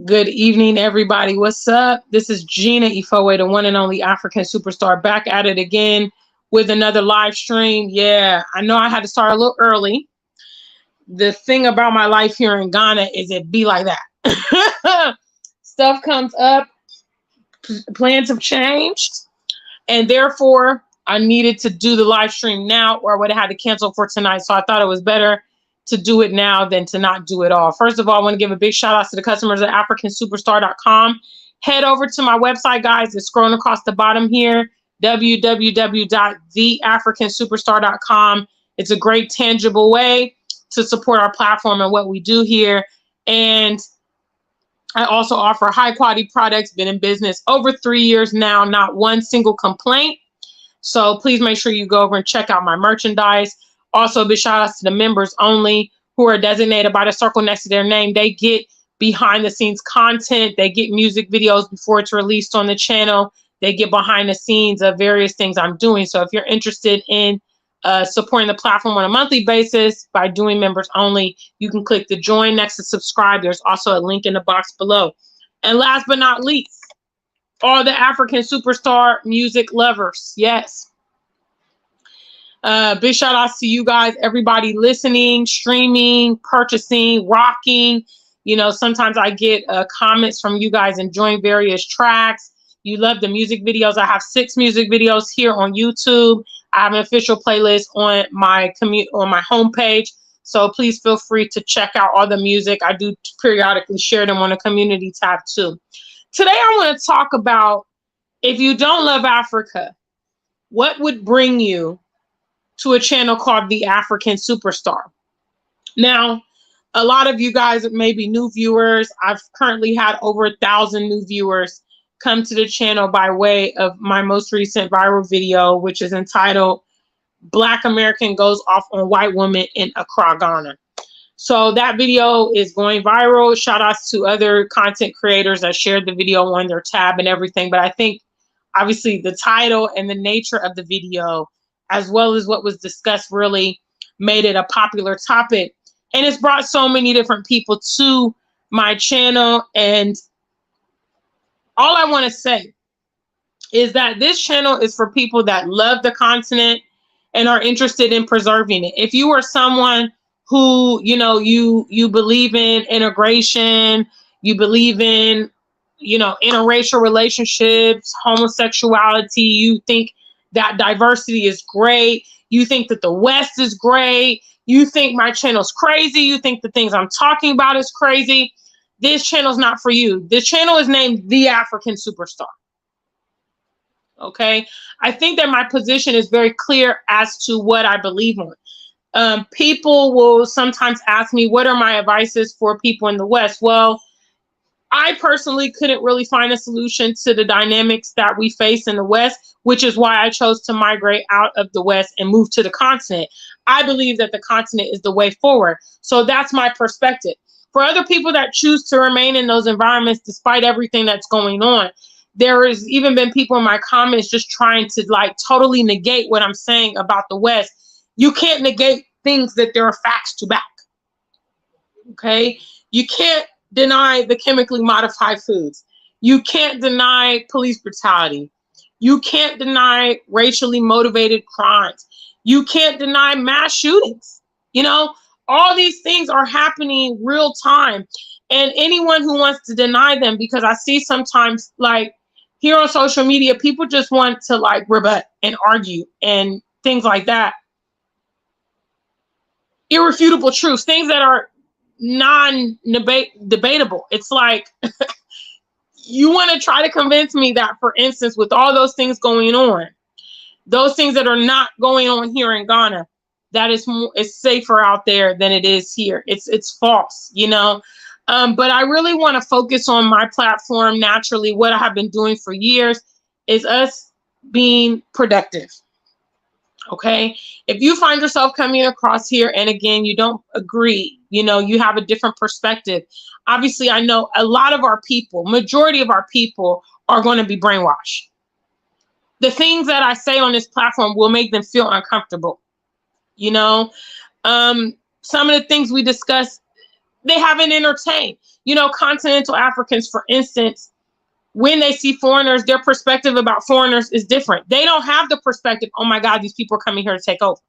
Good evening, everybody. What's up? This is Gina Ifowe, the one and only African superstar, back at it again with another live stream. Yeah, I know I had to start a little early. The thing about my life here in Ghana is it be like that. Stuff comes up, plans have changed, and therefore I needed to do the live stream now, or I would have had to cancel for tonight. So I thought it was better to do it now than to not do it all. First of all, I want to give a big shout out to the customers at AfrikanSuperstar.com. Head over to my website, guys. It's scrolling across the bottom here, www.theafrikansuperstar.com. It's a great, tangible way to support our platform and what we do here. And I also offer high quality products, been in business over 3 years now, not one single complaint. So please make sure you go over and check out my merchandise. Also, big shout outs to the members only who are designated by the circle next to their name. They get behind the scenes content. They get music videos before it's released on the channel. They get behind the scenes of various things I'm doing. So if you're interested in supporting the platform on a monthly basis by doing members only, you can click the join next to subscribe. There's also a link in the box below. And last but not least, all the African Superstar music lovers. Yes. Big shout outs to you guys, everybody listening, streaming, purchasing, rocking. You know, sometimes I get comments from you guys enjoying various tracks. You love the music videos. I have 6 music videos here on YouTube. I have an official playlist on my homepage. So please feel free to check out all the music. I do periodically share them on the community tab too. Today I want to talk about, if you don't love Africa, what would bring you to a channel called The Afrikan Superstar? Now, a lot of you guys may be new viewers. I've currently had over 1,000 new viewers come to the channel by way of my most recent viral video, which is entitled Black American Goes Off on White Woman in Accra, Ghana. So that video is going viral. Shout outs to other content creators that shared the video on their tab and everything. But I think obviously the title and the nature of the video, as well as what was discussed, really made it a popular topic. And it's brought so many different people to my channel. And all I want to say is that this channel is for people that love the continent and are interested in preserving it. If you are someone who, you know, you believe in integration, you believe in, you know, interracial relationships, homosexuality, you think that diversity is great, you think that the West is great, you think my channel's crazy, you think the things I'm talking about is crazy, this channel's not for you. This channel is named The Afrikan Superstar. Okay? I think that my position is very clear as to what I believe on. People will sometimes ask me, what are my advices for people in the West? Well, I personally couldn't really find a solution to the dynamics that we face in the West, which is why I chose to migrate out of the West and move to the continent. I believe that the continent is the way forward. So that's my perspective. For other people that choose to remain in those environments despite everything that's going on, there has even been people in my comments just trying to like totally negate what I'm saying about the West. You can't negate things that there are facts to back. Okay? You can't deny the chemically modified foods. You can't deny police brutality. You can't deny racially motivated crimes. You can't deny mass shootings. You know, all these things are happening real time. And anyone who wants to deny them, because I see sometimes like here on social media, people just want to like rebut and argue and things like that. Irrefutable truths, things that are non-debatable. It's like you want to try to convince me that, for instance, with all those things going on, those things that are not going on here in Ghana, that it's safer out there than it is here. It's false, you know. But I really want to focus on my platform. Naturally, what I have been doing for years is us being productive. Okay, if you find yourself coming across here and again you don't agree, you know, you have a different perspective, obviously I know a lot of our people, majority of our people, are going to be brainwashed. The things that I say on this platform will make them feel uncomfortable. You know, some of the things we discuss They haven't entertained. You know, continental Africans, for instance, when they see foreigners, their perspective about foreigners is different. They don't have the perspective, oh my God, these people are coming here to take over.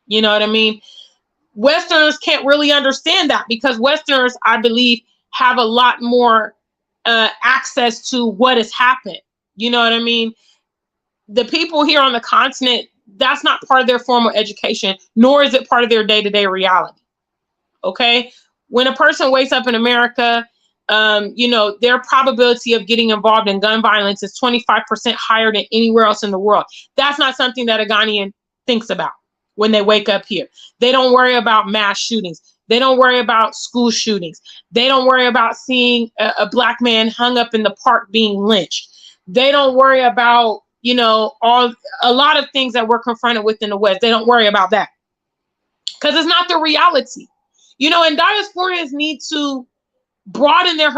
You know what I mean? Westerners can't really understand that because Westerners, I believe, have a lot more access to what has happened. You know what I mean? The people here on the continent, that's not part of their formal education, nor is it part of their day-to-day reality. Okay? When a person wakes up in America, you know, their probability of getting involved in gun violence is 25% higher than anywhere else in the world. That's not something that a Ghanaian thinks about when they wake up here. They don't worry about mass shootings. They don't worry about school shootings. They don't worry about seeing a black man hung up in the park being lynched. They don't worry about, you know, a lot of things that we're confronted with in the West. They don't worry about that because it's not the reality. You know, and diasporians need to broaden their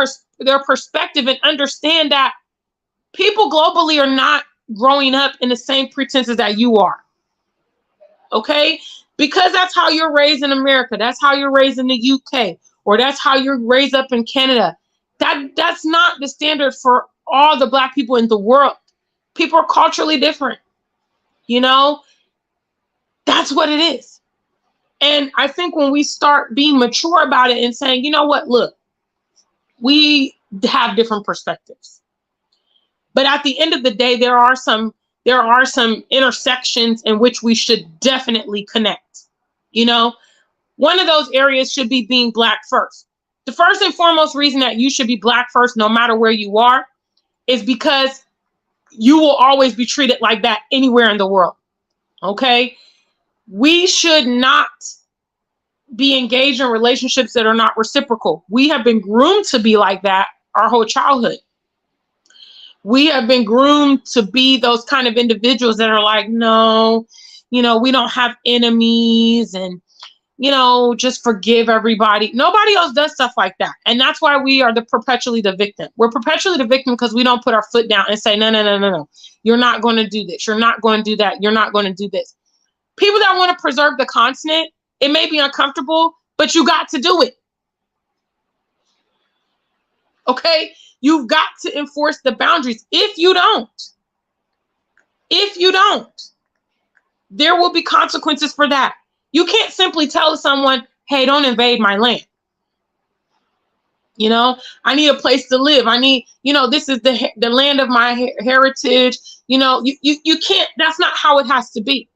perspective and understand that people globally are not growing up in the same pretenses that you are. Okay? Because that's how you're raised in America. That's how you're raised in the UK, or that's how you're raised up in Canada. That's not the standard for all the Black people in the world. People are culturally different. You know? That's what it is. And I think when we start being mature about it and saying, you know what, look, we have different perspectives. But at the end of the day, there are some intersections in which we should definitely connect. You know, one of those areas should be being Black first. The first and foremost reason that you should be Black first, no matter where you are, is because you will always be treated like that anywhere in the world. Okay? We should not be engaged in relationships that are not reciprocal. We have been groomed to be like that our whole childhood. We have been groomed to be those kind of individuals that are like, no, you know, we don't have enemies and, you know, just forgive everybody. Nobody else does stuff like that. And that's why we are perpetually the victim. We're perpetually the victim because we don't put our foot down and say, no, no, no, no, no. You're not going to do this. You're not going to do that. You're not going to do this. People that want to preserve the continent, it may be uncomfortable, but you got to do it. Okay? You've got to enforce the boundaries. If you don't, there will be consequences for that. You can't simply tell someone, hey, don't invade my land. You know, I need a place to live. I need, you know, this is the land of my heritage. You know, you can't, that's not how it has to be.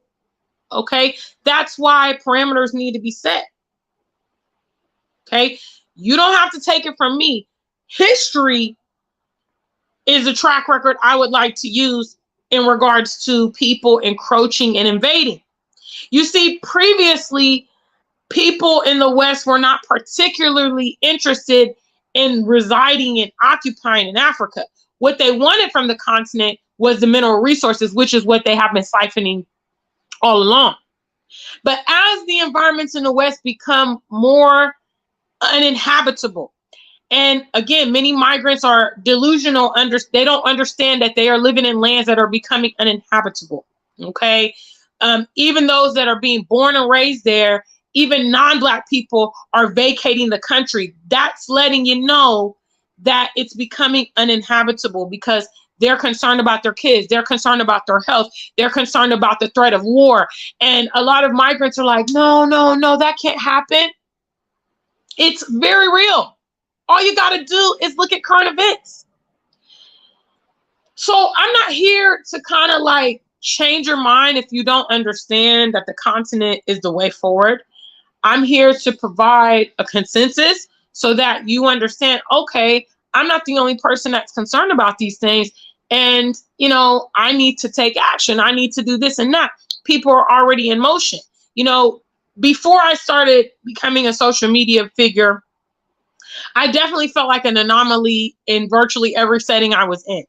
Okay? That's why parameters need to be set. Okay? You don't have to take it from me. History is a track record I would like to use in regards to people encroaching and invading. You see, previously, people in the West were not particularly interested in residing and occupying in Africa. What they wanted from the continent was the mineral resources, which is what they have been siphoning all along. But as the environments in the West become more uninhabitable, and again, many migrants are delusional. They don't understand that they are living in lands that are becoming uninhabitable. Okay. Even those that are being born and raised there, even non-Black people are vacating the country. That's letting you know that it's becoming uninhabitable because they're concerned about their kids. They're concerned about their health. They're concerned about the threat of war. And a lot of migrants are like, no, no, no, that can't happen. It's very real. All you got to do is look at current events. So I'm not here to kind of like change your mind if you don't understand that the continent is the way forward. I'm here to provide a consensus so that you understand, okay, I'm not the only person that's concerned about these things. And, you know, I need to take action. I need to do this and that. People are already in motion. You know, before I started becoming a social media figure, I definitely felt like an anomaly in virtually every setting I was in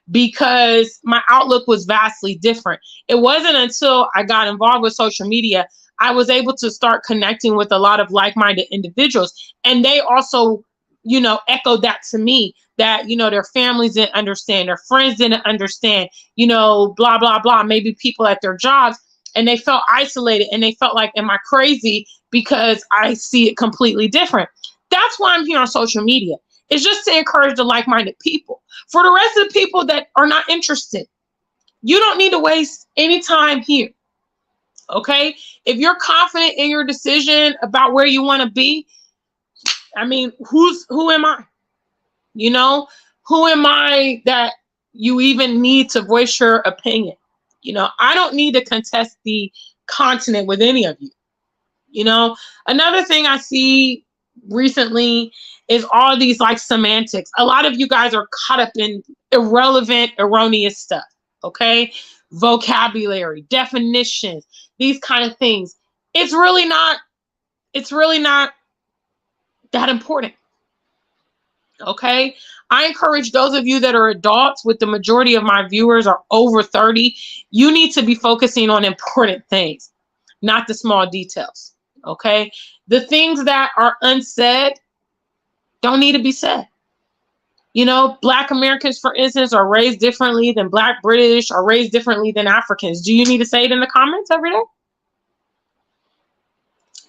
because my outlook was vastly different. It wasn't until I got involved with social media, I was able to start connecting with a lot of like-minded individuals. And they also, you know, echoed that to me that, you know, their families didn't understand, their friends didn't understand, you know, blah, blah, blah, maybe people at their jobs. and they felt isolated, and they felt like, am I crazy because I see it completely different? That's why I'm here on social media. It's just to encourage the like-minded people. For the rest of the people that are not interested, you don't need to waste any time here. Okay? If you're confident in your decision about where you want to be, I mean, who am I? You know, who am I that you even need to voice your opinion? You know, I don't need to contest the continent with any of you. You know, another thing I see recently is all these like semantics. A lot of you guys are caught up in irrelevant, erroneous stuff. Okay, vocabulary, definitions, these kind of things. It's really not that important. Okay, I encourage those of you that are adults, with the majority of my viewers are over 30, you need to be focusing on important things, not the small details. Okay, the things that are unsaid don't need to be said. You know, Black Americans, for instance, are raised differently than Black British, are raised differently than Africans. Do you need to say it in the comments every day?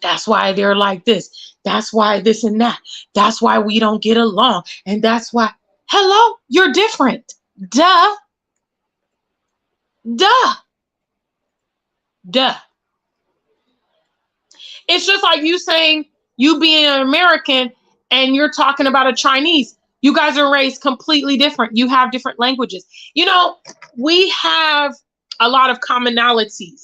That's why they're like this. That's why this and that. That's why we don't get along. And that's why, hello, you're different. Duh. Duh. Duh. It's just like you saying you being an American and you're talking about a Chinese. You guys are raised completely different. You have different languages. You know, we have a lot of commonalities.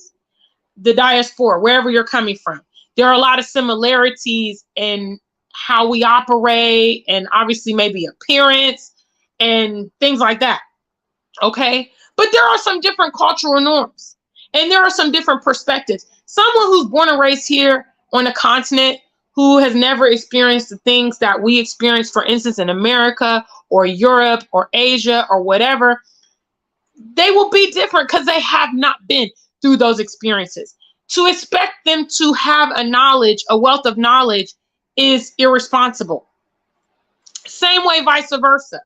The diaspora, wherever you're coming from. There are a lot of similarities in how we operate, and obviously maybe appearance and things like that. Okay. But there are some different cultural norms, and there are some different perspectives. Someone who's born and raised here on a continent, who has never experienced the things that we experience, for instance, in America or Europe or Asia or whatever, they will be different because they have not been through those experiences. To expect them to have a wealth of knowledge, is irresponsible. Same way, vice versa.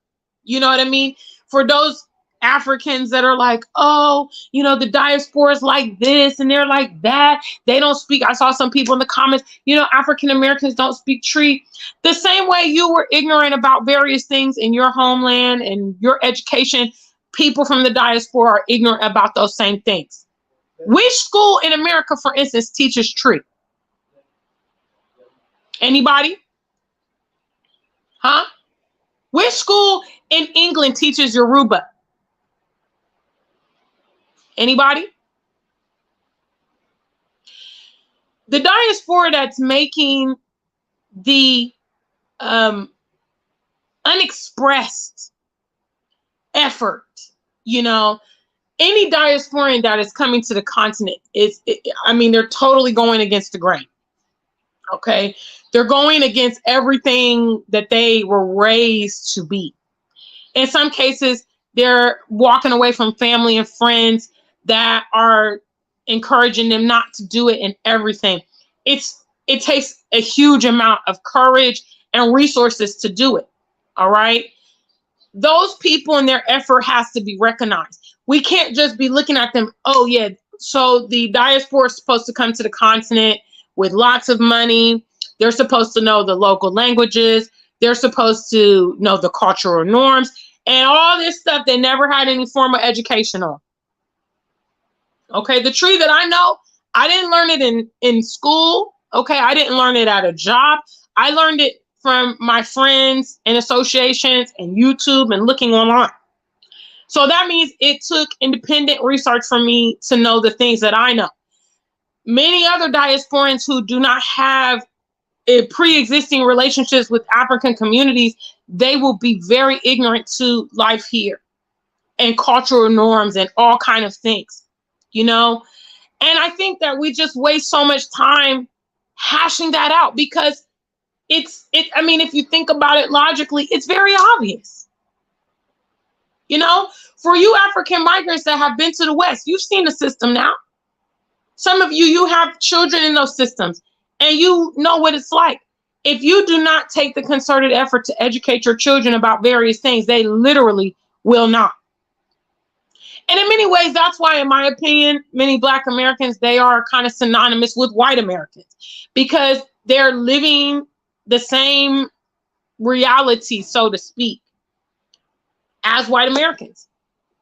You know what I mean? For those Africans that are like, oh, you know, the diaspora is like this and they're like that. They don't speak. I saw some people in the comments, you know, African Americans don't speak Tree. The same way you were ignorant about various things in your homeland and your education, people from the diaspora are ignorant about those same things. Which school in America, for instance, teaches Tree? Anybody? Huh? Which school in England teaches Yoruba? Anybody? The diaspora that's making the unexpressed effort, you know, any diasporan that is coming to the continent I mean, they're totally going against the grain. Okay. They're going against everything that they were raised to be. In some cases, they're walking away from family and friends that are encouraging them not to do it and everything. It takes a huge amount of courage and resources to do it. All right. Those people and their effort has to be recognized. We can't just be looking at them. Oh yeah. So the diaspora is supposed to come to the continent with lots of money. They're supposed to know the local languages. They're supposed to know the cultural norms and all this stuff they never had any formal education on. Okay, the Tree that I know, I didn't learn it in school. Okay, I didn't learn it at a job. I learned it from my friends and associations and YouTube and looking online. So that means it took independent research for me to know the things that I know. Many other diasporans who do not have pre-existing relationships with African communities, they will be very ignorant to life here and cultural norms and all kind of things, you know? And I think that we just waste so much time hashing that out because I mean, if you think about it logically, it's very obvious. You know, for you African migrants that have been to the West, you've seen the system now. Some of you have children in those systems and you know what it's like. If you do not take the concerted effort to educate your children about various things, they literally will not. And in many ways, that's why, in my opinion, many Black Americans, they are kind of synonymous with white Americans, because they're living the same reality, so to speak, as white Americans.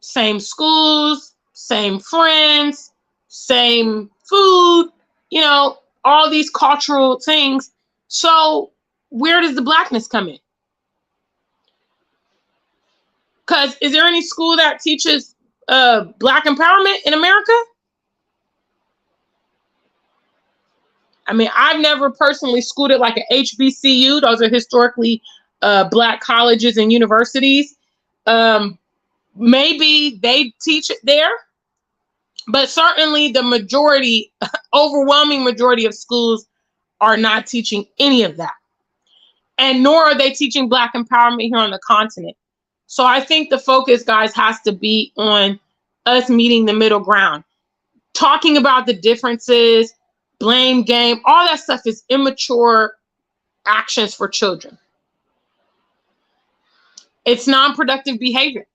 Same schools, same friends, same food, you know, all these cultural things. So where does the Blackness come in? Because is there any school that teaches Black empowerment in America? I mean, I've never personally schooled at like an HBCU. Those are historically Black colleges and universities. Maybe they teach it there, but certainly the majority, overwhelming majority of schools are not teaching any of that. And nor are they teaching Black empowerment here on the continent. So I think the focus, guys, has to be on us meeting the middle ground. Talking about the differences, blame game, all that stuff is immature actions for children. It's non-productive behavior,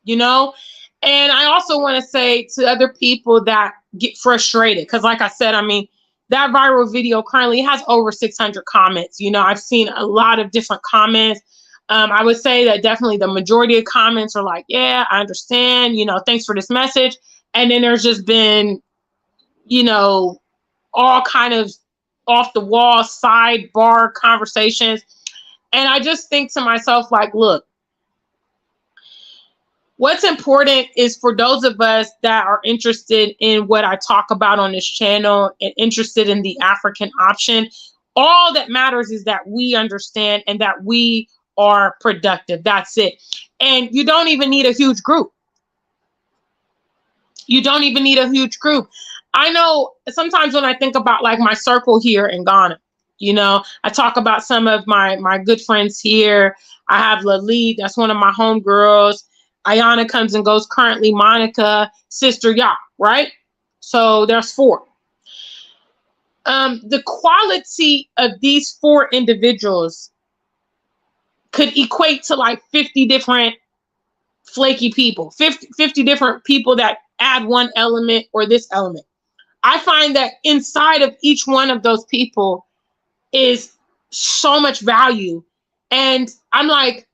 you know? And I also want to say to other people that get frustrated, because like I said, I mean, that viral video currently has over 600 comments. You know, I've seen a lot of different comments. I would say that definitely the majority of comments are like, yeah, I understand, you know, thanks for this message. And then there's just been, you know, all kind of off the wall sidebar conversations. And I just think to myself, like, look, what's important is for those of us that are interested in what I talk about on this channel and interested in the African option, all that matters is that we understand and that we are productive. That's it. And you don't even need a huge group. You don't even need a huge group. I know sometimes when I think about like my circle here in Ghana, you know, I talk about some of my good friends here. I have Lalit, that's one of my homegirls. Ayana comes and goes currently, Monica, Sister Ya, right? So there's 4. The quality of these 4 individuals could equate to like 50 different flaky people, 50 different people that add one element or this element. I find that inside of each one of those people is so much value. And I'm like,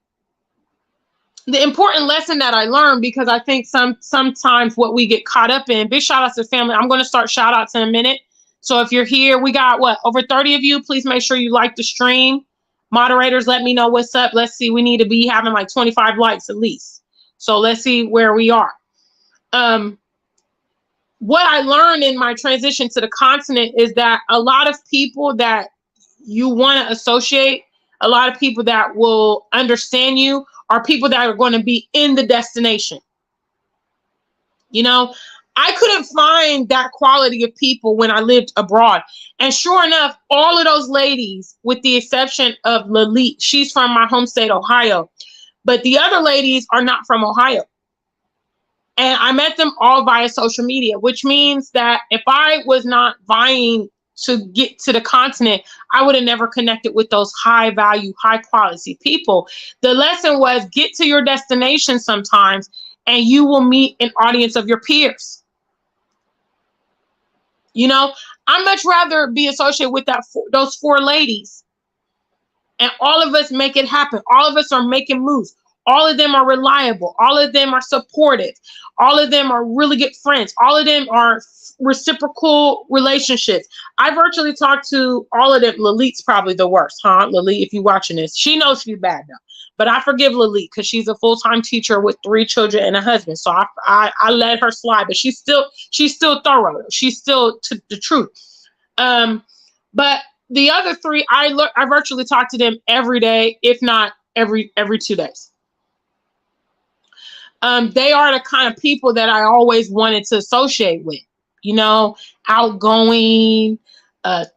the important lesson that I learned, because I think sometimes what we get caught up in, big shout outs to family. I'm going to start shout outs in a minute. So if you're here, we got what, over 30 of you. Please make sure you like the stream. Moderators, let me know what's up. Let's see. We need to be having like 25 likes at least. So let's see where we are. What I learned in my transition to the continent is that a lot of people that you want to associate, a lot of people that will understand you, are people that are going to be in the destination. You know, I couldn't find that quality of people when I lived abroad. And sure enough, all of those ladies, with the exception of Lalit, she's from my home state, Ohio, but the other ladies are not from Ohio. And I met them all via social media, which means that if I was not vying to get to the continent, I would have never connected with those high value, high quality people. The lesson was get to your destination sometimes and you will meet an audience of your peers. You know, I'd much rather be associated with those 4 ladies and all of us make it happen. All of us are making moves. All of them are reliable. All of them are supportive. All of them are really good friends. All of them are reciprocal relationships. I virtually talked to all of them. Lalit's probably the worst, huh? Lalit, if you're watching this, she knows she's bad now. But I forgive Lalit because she's a full-time teacher with 3 children and a husband. So I let her slide, but she's still thorough. She's still the truth. But the other 3, I virtually talk to them every day, if not every 2 days. They are the kind of people that I always wanted to associate with, you know, outgoing,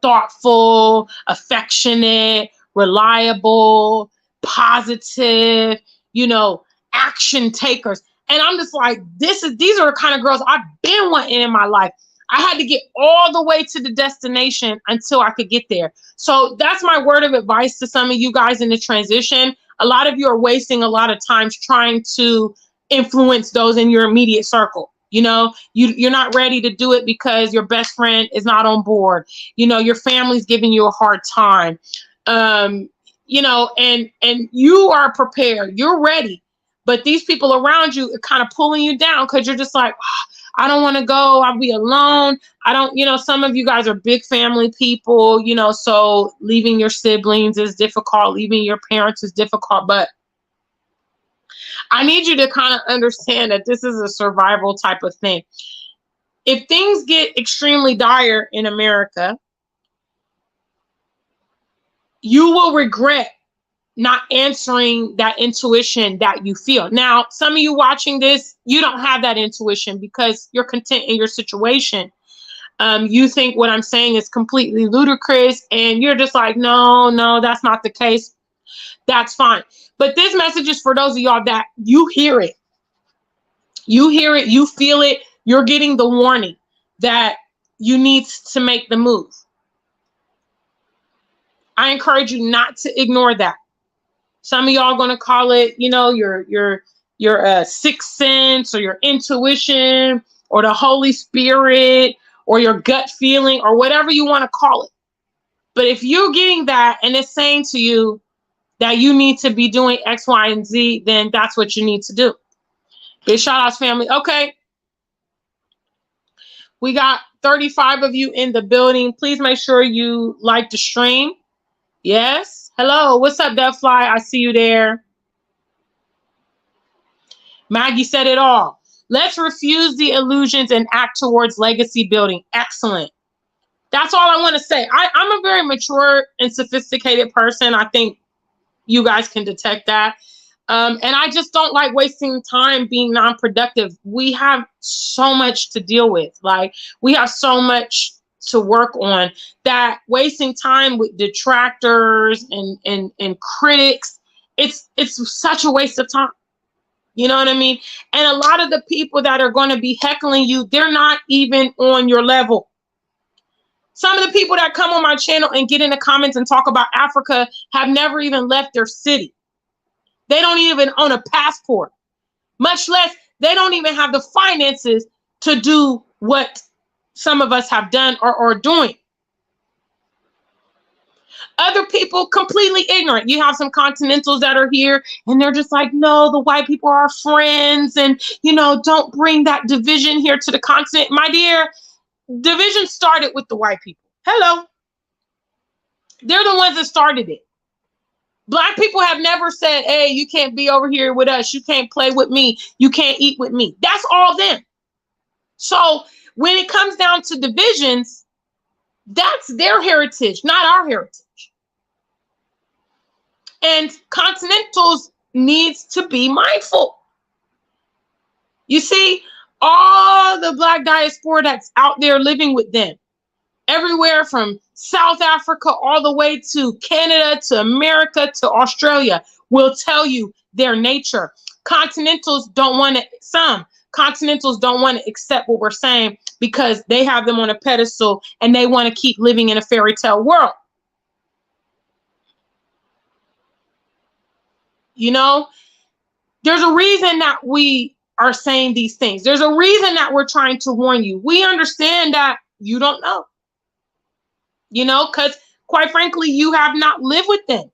thoughtful, affectionate, reliable, positive, you know, action takers. And I'm just like, these are the kind of girls I've been wanting in my life. I had to get all the way to the destination until I could get there. So that's my word of advice to some of you guys in the transition. A lot of you are wasting a lot of times trying to influence those in your immediate circle. You know, you're not ready to do it because your best friend is not on board. You know, your family's giving you a hard time. You know, and you are prepared. You're ready. But these people around you are kind of pulling you down because you're just like, oh, I don't want to go. I'll be alone. I don't, you know, some of you guys are big family people, you know, so leaving your siblings is difficult. Leaving your parents is difficult. But I need you to kind of understand that this is a survival type of thing. If things get extremely dire in America, you will regret not answering that intuition that you feel. Now, some of you watching this, you don't have that intuition because you're content in your situation. You think what I'm saying is completely ludicrous and you're just like, no, that's not the case. That's fine. But this message is for those of y'all that you hear it. You hear it, you feel it, you're getting the warning that you need to make the move. I encourage you not to ignore that. Some of y'all are going to call it, you know, your sixth sense or your intuition or the Holy Spirit or your gut feeling or whatever you want to call it. But if you're getting that and it's saying to you that you need to be doing X, Y, and Z, then that's what you need to do. Big shout outs, family. Okay. We got 35 of you in the building. Please make sure you like the stream. Yes. Hello. What's up, Deathfly? I see you there. Maggie said it all. Let's refuse the illusions and act towards legacy building. Excellent. That's all I want to say. I'm a very mature and sophisticated person. I think you guys can detect that. And I just don't like wasting time being non-productive. We have so much to deal with. Like, we have so much to work on that wasting time with detractors and critics, it's such a waste of time. You know what I mean? And a lot of the people that are going to be heckling you, they're not even on your level. Some of the people that come on my channel and get in the comments and talk about Africa have never even left their city. They don't even own a passport, much less they don't even have the finances to do what some of us have done or are doing. Other people completely ignorant. You have some continentals that are here and they're just like, no, the white people are our friends. And, you know, don't bring that division here to the continent. My dear, division started with the white people. Hello. They're the ones that started it. Black people have never said, hey, you can't be over here with us. You can't play with me. You can't eat with me. That's all them. So when it comes down to divisions, that's their heritage, not our heritage. And continentals needs to be mindful. You see, all the Black diaspora that's out there living with them, everywhere from South Africa all the way to Canada, to America, to Australia, will tell you their nature. Continentals don't want to, some continentals don't want to accept what we're saying because they have them on a pedestal and they want to keep living in a fairy tale world. You know, there's a reason that we are saying these things. There's a reason that we're trying to warn you. We understand that you don't know, you know, because quite frankly, you have not lived with them.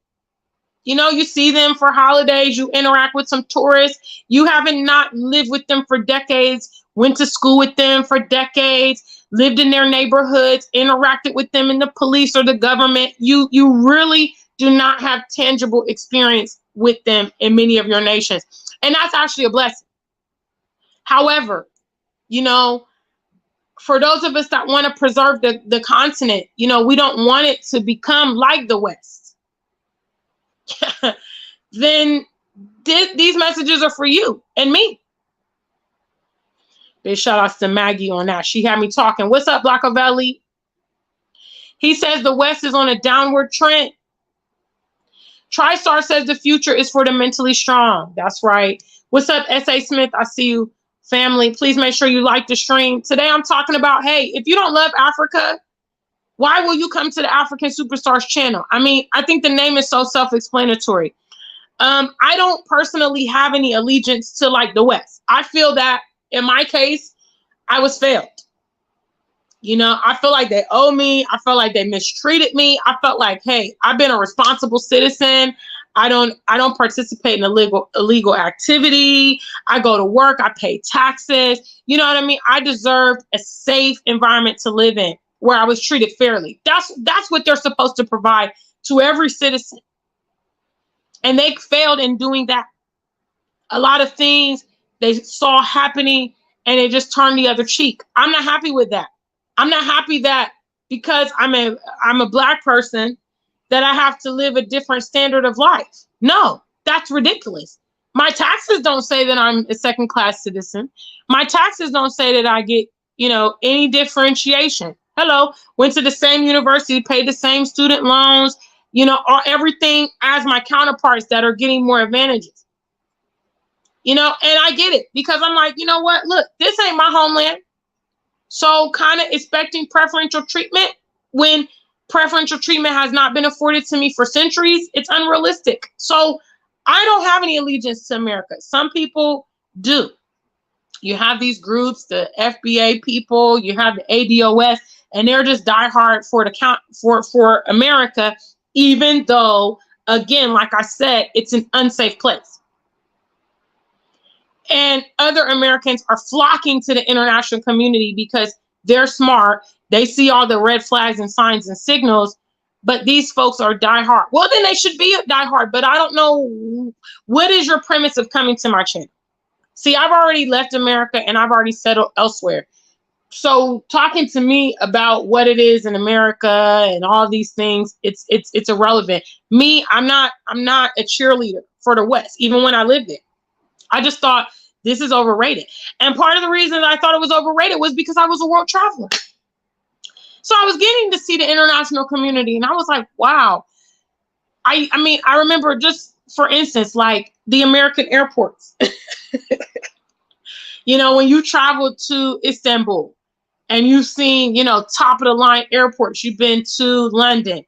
You know, you see them for holidays, you interact with some tourists, you haven't not lived with them for decades, went to school with them for decades, lived in their neighborhoods, interacted with them in the police or the government. You really do not have tangible experience with them in many of your nations. And that's actually a blessing. However, you know, for those of us that want to preserve the continent, you know, we don't want it to become like the West. Then these messages are for you and me. Big shout outs to Maggie on that. She had me talking. What's up, Blackavelli? He says the West is on a downward trend. TriStar says the future is for the mentally strong. That's right. What's up, S.A. Smith? I see you, family. Please make sure you like the stream. Today I'm talking about, hey, if you don't love Africa, why will you come to the Afrikan Superstars channel? I mean, I think the name is so self-explanatory. I don't personally have any allegiance to like the West. I feel that in my case, I was failed. You know, I feel like they owe me. I felt like they mistreated me. I felt like, hey, I've been a responsible citizen. I don't participate in illegal activity. I go to work. I pay taxes. You know what I mean? I deserved a safe environment to live in where I was treated fairly. That's what they're supposed to provide to every citizen. And they failed in doing that. A lot of things they saw happening and they just turned the other cheek. I'm not happy with that. I'm not happy that because I'm a Black person that I have to live a different standard of life. No, that's ridiculous. My taxes don't say that I'm a second-class citizen. My taxes don't say that I get, you know, any differentiation. Hello, went to the same university, paid the same student loans, you know, or everything as my counterparts that are getting more advantages. You know, and I get it because I'm like, you know what? Look, this ain't my homeland. So kind of expecting preferential treatment when preferential treatment has not been afforded to me for centuries, it's unrealistic. So I don't have any allegiance to America. Some people do. You have these groups, the FBA people, you have the ADOS, and they're just diehard for America, even though, again, like I said, it's an unsafe place. And other Americans are flocking to the international community because they're smart. They see all the red flags and signs and signals, but these folks are diehard. Well, then they should be a diehard, but I don't know. What is your premise of coming to my channel? See, I've already left America and I've already settled elsewhere. So talking to me about what it is in America and all these things, it's irrelevant. Me, I'm not a cheerleader for the West, even when I lived there. I just thought this is overrated. And part of the reason I thought it was overrated was because I was a world traveler. So I was getting to see the international community and I was like, wow. I mean, I remember just for instance, like the American airports. You know, when you travel to Istanbul and you've seen, you know, top of the line airports, you've been to London,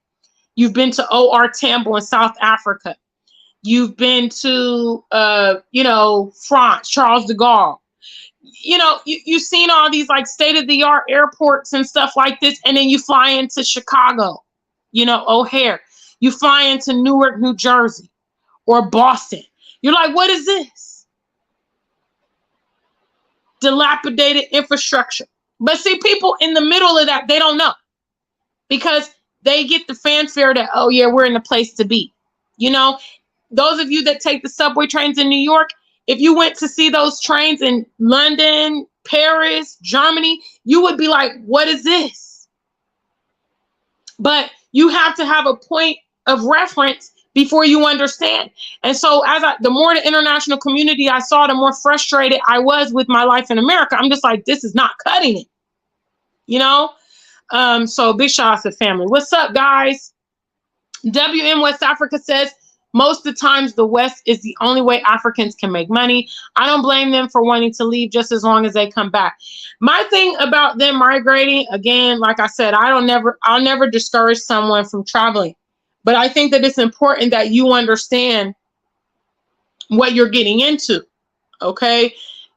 you've been to OR Tambo in South Africa. You've been to, you know, France, Charles de Gaulle. You know, you've seen all these like state-of-the-art airports and stuff like this. And then you fly into Chicago, you know, O'Hare. You fly into Newark, New Jersey or Boston. You're like, what is this? Dilapidated infrastructure. But see, people in the middle of that, they don't know because they get the fanfare that, oh, yeah, we're in the place to be, you know. Those of you that take the subway trains in New York, if you went to see those trains in London, Paris, Germany, you would be like, what is this? But you have to have a point of reference before you understand. And so the more the international community I saw, the more frustrated I was with my life in America. I'm just like, this is not cutting it, you know? So big shout out to family. What's up, guys? WM West Africa says, most of the times the West is the only way Africans can make money. I don't blame them for wanting to leave just as long as they come back. My thing about them migrating, again, like I said, I'll never discourage someone from traveling. But I think that it's important that you understand what you're getting into, okay?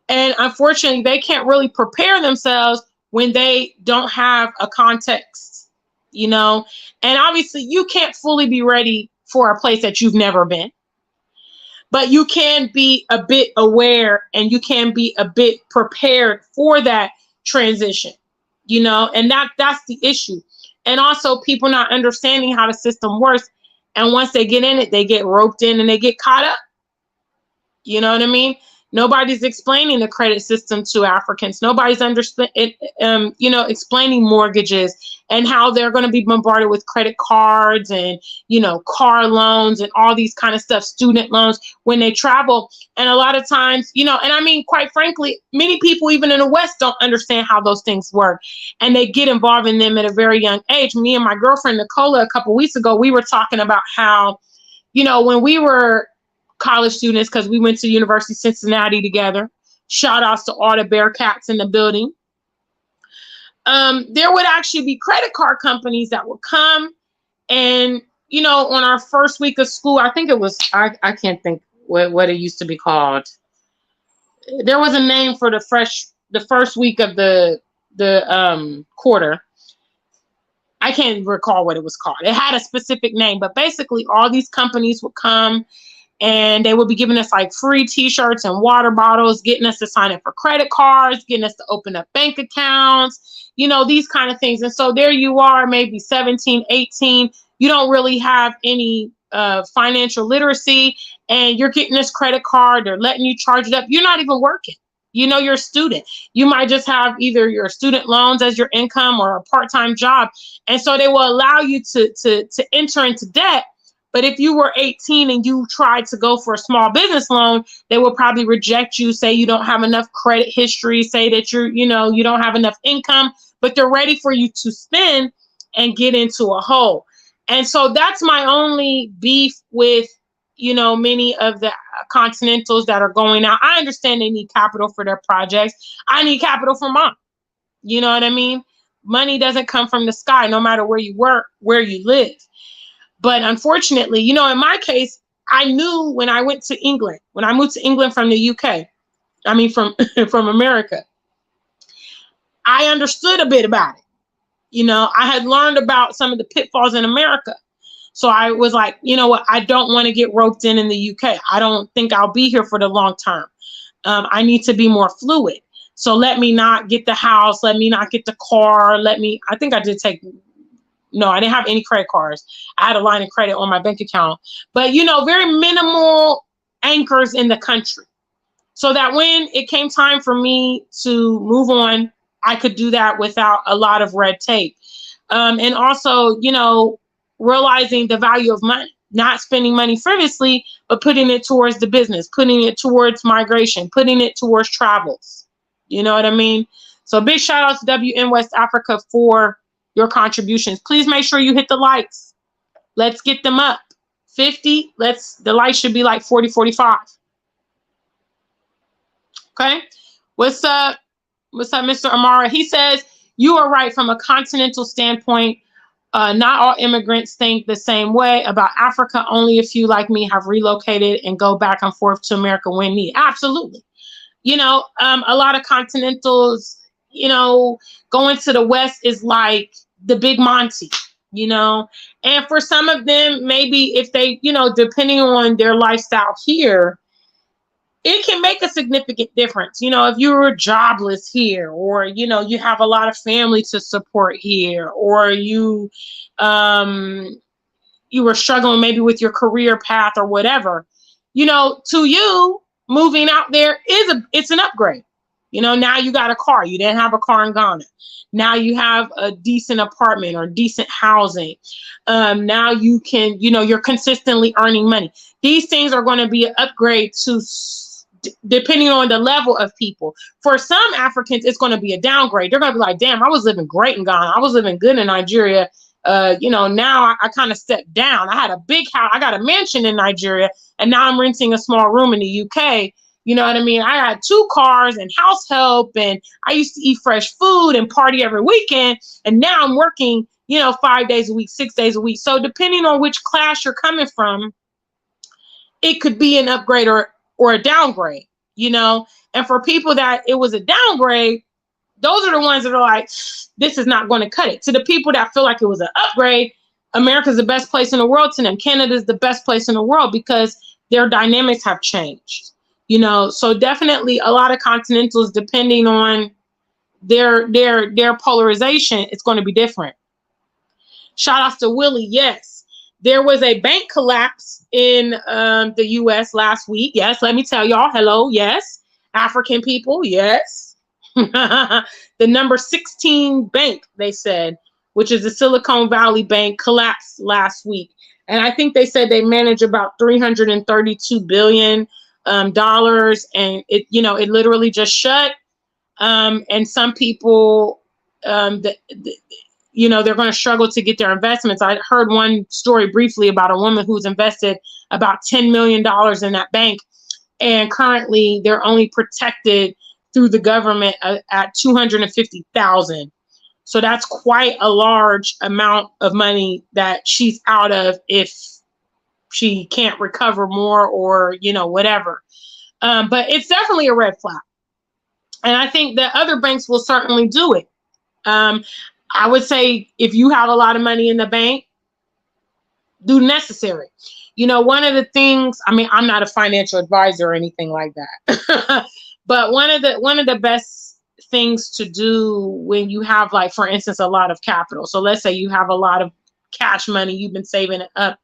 And unfortunately, they can't really prepare themselves when they don't have a context, you know? And obviously, you can't fully be ready for a place that you've never been, but you can be a bit aware and you can be a bit prepared for that transition, you know, and that's the issue. And also people not understanding how the system works. And once they get in it, they get roped in and they get caught up. You know what I mean? Nobody's explaining the credit system to Africans. Nobody's you know, explaining mortgages and how they're going to be bombarded with credit cards and, you know, car loans and all these kind of stuff, student loans when they travel. And a lot of times, you know, and I mean, quite frankly, many people, even in the West, don't understand how those things work. And they get involved in them at a very young age. Me and my girlfriend, Nicola, a couple of weeks ago, we were talking about how, you know, when we were college students, because we went to University of Cincinnati together. Shout outs to all the Bearcats in the building. There would actually be credit card companies that would come and you know, on our first week of school, I think it was, I can't think what it used to be called. There was a name for the first week of the quarter. I can't recall what it was called. It had a specific name, but basically all these companies would come and they would be giving us like free t-shirts and water bottles, getting us to sign up for credit cards, getting us to open up bank accounts, you know, these kind of things. And so there you are, maybe 17, 18. You don't really have any financial literacy, and you're getting this credit card. They're letting you charge it up. You're not even working. You know, you're a student. You might just have either your student loans as your income or a part-time job. And so they will allow you to enter into debt. But if you were 18 and you tried to go for a small business loan, they will probably reject you, say you don't have enough credit history, say that you don't have enough income, but they're ready for you to spend and get into a hole. And so that's my only beef with, you know, many of the continentals that are going out. I understand they need capital for their projects. I need capital for mine. You know what I mean? Money doesn't come from the sky, no matter where you work, where you live. But unfortunately, you know, in my case, I knew when I went to England, when I moved to England from the UK, I mean, from America, I understood a bit about it. You know, I had learned about some of the pitfalls in America. So I was like, you know what, I don't want to get roped in the UK. I don't think I'll be here for the long term. I need to be more fluid. So let me not get the house. Let me not get the car. I think I did take, no, I didn't have any credit cards. I had a line of credit on my bank account. But, you know, very minimal anchors in the country. So that when it came time for me to move on, I could do that without a lot of red tape. And also, you know, realizing the value of money, not spending money frivolously, but putting it towards the business, putting it towards migration, putting it towards travels. You know what I mean? So big shout out to WN West Africa for your contributions. Please make sure you hit the likes. Let's get them up. 50, the likes should be like 40, 45. Okay. What's up, Mr. Amara? He says, you are right from a continental standpoint. Not all immigrants think the same way about Africa. Only a few like me have relocated and go back and forth to America when needed. Absolutely. You know, a lot of continentals, you know, going to the West is like the big Monty, you know, and for some of them, maybe if they, you know, depending on their lifestyle here, it can make a significant difference. You know, if you were jobless here, or, you know, you have a lot of family to support here, or you were struggling maybe with your career path or whatever, you know, to you, moving out there it's an upgrade. You know, now you got a car. You didn't have a car in Ghana. Now you have a decent apartment or decent housing. Now you can, you know, you're consistently earning money. These things are going to be an upgrade to, depending on the level of people. For some Africans, it's going to be a downgrade. They're going to be like, damn, I was living great in Ghana. I was living good in Nigeria. You know, now I kind of stepped down. I had a big house. I got a mansion in Nigeria, and now I'm renting a small room in the UK. You know what I mean? I had 2 cars and house help, and I used to eat fresh food and party every weekend. And now I'm working, you know, 5 days a week, 6 days a week. So depending on which class you're coming from, it could be an upgrade or a downgrade, you know. And for people that it was a downgrade, those are the ones that are like, this is not going to cut it. To the people that feel like it was an upgrade, America's the best place in the world to them. Canada's the best place in the world because their dynamics have changed. You know, so definitely a lot of continentals, depending on their polarization, it's going to be different. Shout out to Willie. Yes, there was a bank collapse in the U.S. last week. Yes, let me tell y'all. Hello. Yes, African people. Yes, the number 16 bank, they said, which is the Silicon Valley Bank, collapsed last week, and I think they said they manage about $332 billion. Dollars, and it, you know, it literally just shut. And some people, you know, they're going to struggle to get their investments. I heard one story briefly about a woman who's invested about $10 million in that bank, and currently they're only protected through the government at $250,000. So that's quite a large amount of money that she's out of if she can't recover more or, you know, whatever. But it's definitely a red flag. And I think that other banks will certainly do it. I would say if you have a lot of money in the bank, do necessary. You know, one of the things, I mean, I'm not a financial advisor or anything like that, but one of the best things to do when you have, like, for instance, a lot of capital. So let's say you have a lot of cash money, you've been saving it up.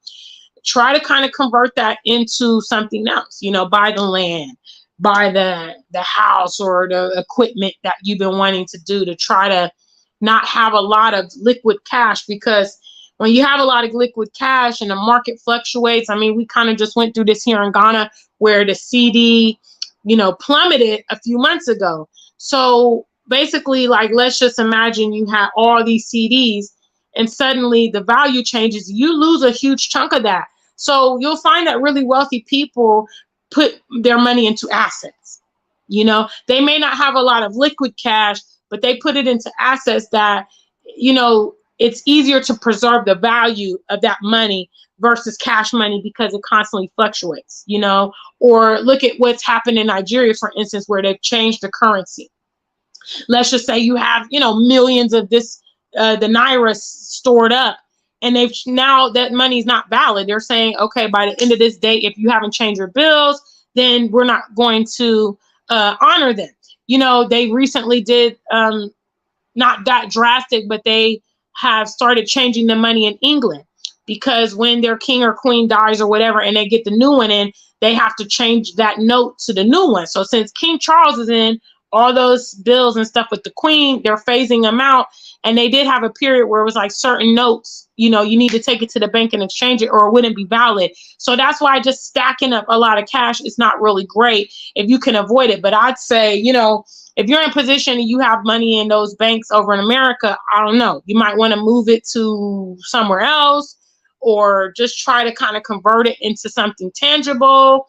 Try to kind of convert that into something else, you know, buy the land, buy the house or the equipment that you've been wanting to do, to try to not have a lot of liquid cash. Because when you have a lot of liquid cash and the market fluctuates, I mean, we kind of just went through this here in Ghana where the CD, you know, plummeted a few months ago. So basically, like, let's just imagine you have all these CDs and suddenly the value changes. You lose a huge chunk of that. So you'll find that really wealthy people put their money into assets. You know, they may not have a lot of liquid cash, but they put it into assets that, you know, it's easier to preserve the value of that money versus cash money because it constantly fluctuates, you know. Or look at what's happened in Nigeria, for instance, where they've changed the currency. Let's just say you have, you know, millions of this, the Naira stored up, and they've now that money's not valid. They're saying, okay, by the end of this day, if you haven't changed your bills, then we're not going to honor them. You know, they recently did, not that drastic, but they have started changing the money in England, because when their king or queen dies or whatever, and they get the new one in, they have to change that note to the new one. So since King Charles is in, all those bills and stuff with the queen, they're phasing them out. And they did have a period where it was like certain notes, you know, you need to take it to the bank and exchange it or it wouldn't be valid. So that's why just stacking up a lot of cash is not really great if you can avoid it. But I'd say, you know, if you're in a position and you have money in those banks over in America, I don't know, you might want to move it to somewhere else, or just try to kind of convert it into something tangible.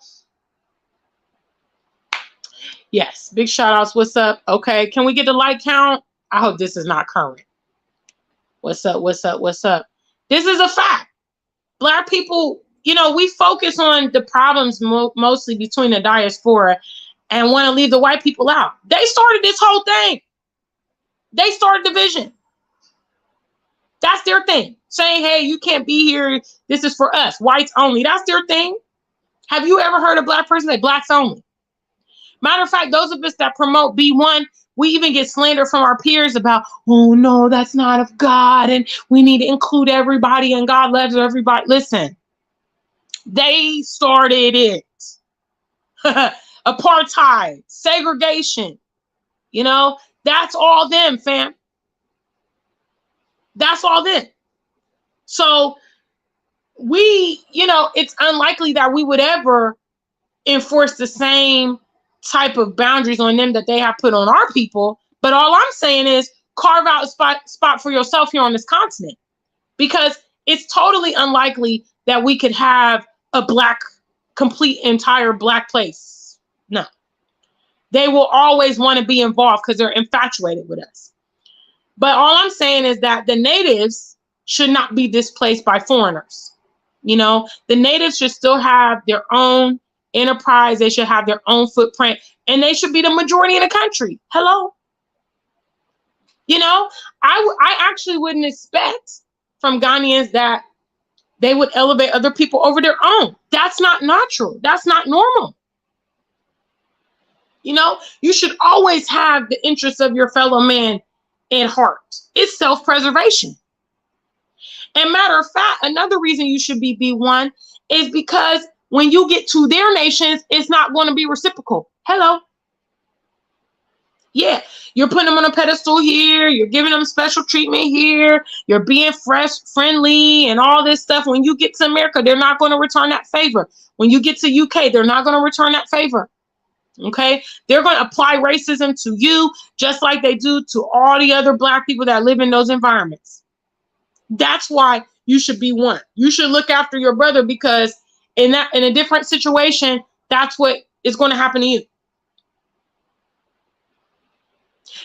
Yes, big shout outs. What's up? Okay, can we get the like count? I hope this is not current. What's up? What's up? What's up? This is a fact. Black people, you know, we focus on the problems mostly between the diaspora and want to leave the white people out. They started this whole thing. They started division. That's their thing. Saying, hey, you can't be here. This is for us. Whites only. That's their thing. Have you ever heard a black person say blacks only? Matter of fact, those of us that promote B1, we even get slander from our peers about, oh, no, that's not of God, and we need to include everybody, and God loves everybody. Listen, they started it. Apartheid, segregation, you know, that's all them, fam. That's all them. So we, you know, it's unlikely that we would ever enforce the same type of boundaries on them that they have put on our people. But all I'm saying is carve out a spot for yourself here on this continent, because it's totally unlikely that we could have a complete entire black place. No, they will always want to be involved because they're infatuated with us. But all I'm saying is that the natives should not be displaced by foreigners. You know, the natives should still have their own enterprise. They should have their own footprint, and they should be the majority in the country. Hello. You know, I actually wouldn't expect from Ghanaians that they would elevate other people over their own. That's not natural. That's not normal. You know, you should always have the interests of your fellow man at heart. It's self-preservation. And matter of fact, another reason you should be B1 is because when you get to their nations, it's not going to be reciprocal. Hello. Yeah, you're putting them on a pedestal here. You're giving them special treatment here. You're being friendly and all this stuff. When you get to America, they're not going to return that favor. When you get to UK, they're not going to return that favor. Okay, they're going to apply racism to you just like they do to all the other black people that live in those environments. That's why you should be one. You should look after your brother, because in a different situation, that's what is going to happen to you.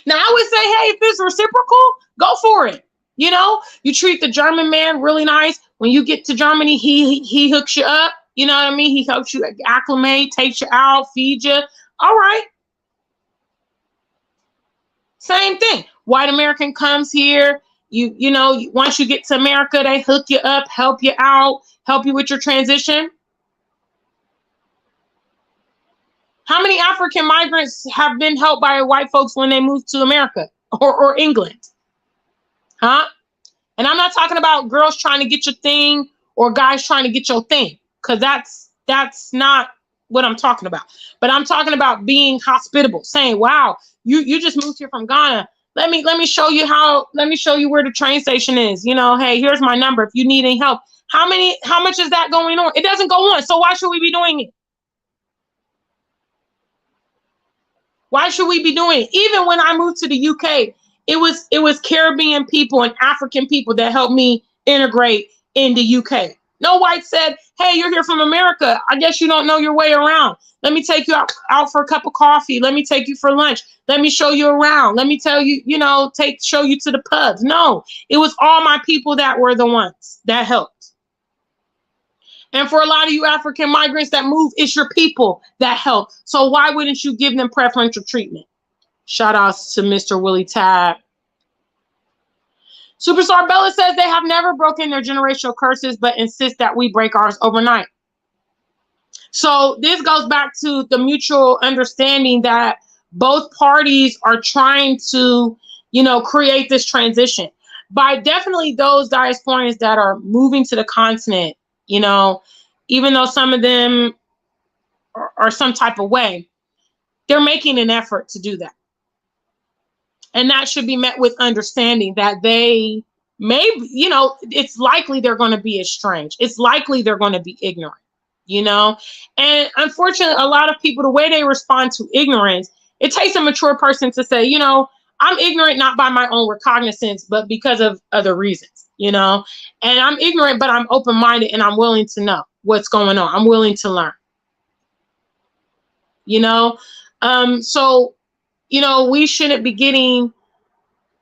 Now, I would say, hey, if it's reciprocal, go for it. You know, you treat the German man really nice. When you get to Germany, he hooks you up. You know what I mean? He helps you acclimate, takes you out, feeds you. All right. Same thing. White American comes here. You know, once you get to America, they hook you up, help you out, help you with your transition. How many African migrants have been helped by white folks when they moved to America or England? Huh? And I'm not talking about girls trying to get your thing or guys trying to get your thing, because that's not what I'm talking about. But I'm talking about being hospitable, saying, wow, you just moved here from Ghana. Let me show you where the train station is. You know, hey, here's my number if you need any help. How much is that going on? It doesn't go on. So why should we be doing it? Why should we be doing it? Even when I moved to the UK, it was Caribbean people and African people that helped me integrate in the UK. No white said, hey, you're here from America. I guess you don't know your way around. Let me take you out for a cup of coffee. Let me take you for lunch. Let me show you around. Let me tell you, show you to the pubs. No, it was all my people that were the ones that helped. And for a lot of you African migrants that move, it's your people that help. So why wouldn't you give them preferential treatment? Shout outs to Mr. Willie Tab. Superstar Bella says they have never broken their generational curses, but insist that we break ours overnight. So this goes back to the mutual understanding that both parties are trying to, create this transition. By definitely those diasporans that are moving to the continent, even though some of them are some type of way, they're making an effort to do that. And that should be met with understanding that they may, it's likely they're going to be estranged. It's likely they're going to be ignorant, And unfortunately, a lot of people, the way they respond to ignorance, it takes a mature person to say, I'm ignorant not by my own recognizance, but because of other reasons, And I'm ignorant, but I'm open-minded and I'm willing to know what's going on. I'm willing to learn, So, we shouldn't be getting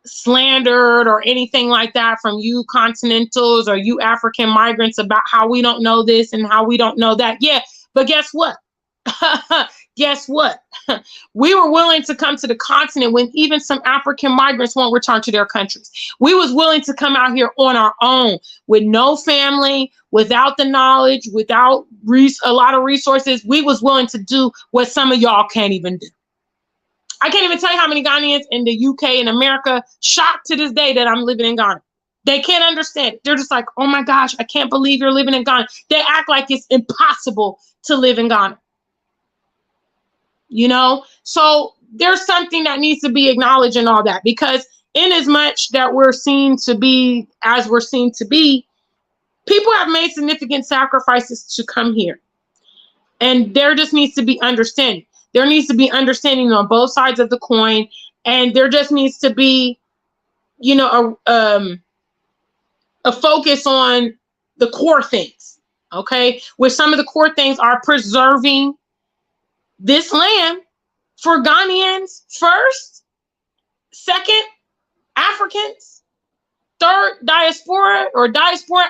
slandered or anything like that from you continentals or you African migrants about how we don't know this and how we don't know that. Yeah, but guess what? Guess what? We were willing to come to the continent when even some African migrants won't return to their countries. We was willing to come out here on our own with no family, without the knowledge, without a lot of resources. We was willing to do what some of y'all can't even do. I can't even tell you how many Ghanaians in the UK and America shocked to this day that I'm living in Ghana. They can't understand it. They're just like, oh my gosh, I can't believe you're living in Ghana. They act like it's impossible to live in Ghana. So there's something that needs to be acknowledged and all that, because in as much that we're seen to be as we're seen to be, people have made significant sacrifices to come here. And there just needs to be understanding. There needs to be understanding on both sides of the coin. And there just needs to be, a focus on the core things. Okay. Where some of the core things are preserving this land for Ghanaians first, second, Africans, third, diaspora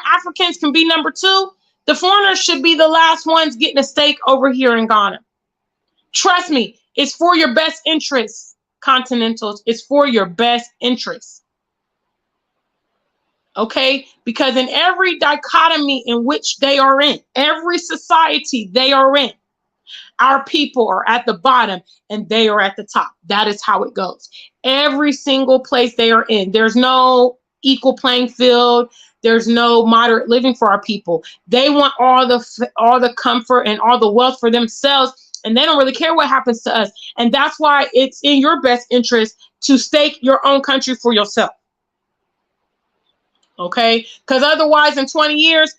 Africans can be number two. The foreigners should be the last ones getting a stake over here in Ghana. Trust me, it's for your best interests, continentals. It's for your best interests. Okay? Because in every dichotomy in which they are in, every society they are in, our people are at the bottom and they are at the top. That is how it goes. Every single place they are in, there's no equal playing field. There's no moderate living for our people. They want all the comfort and all the wealth for themselves, and they don't really care what happens to us. And that's why it's in your best interest to stake your own country for yourself. Okay? Because otherwise, in 20 years,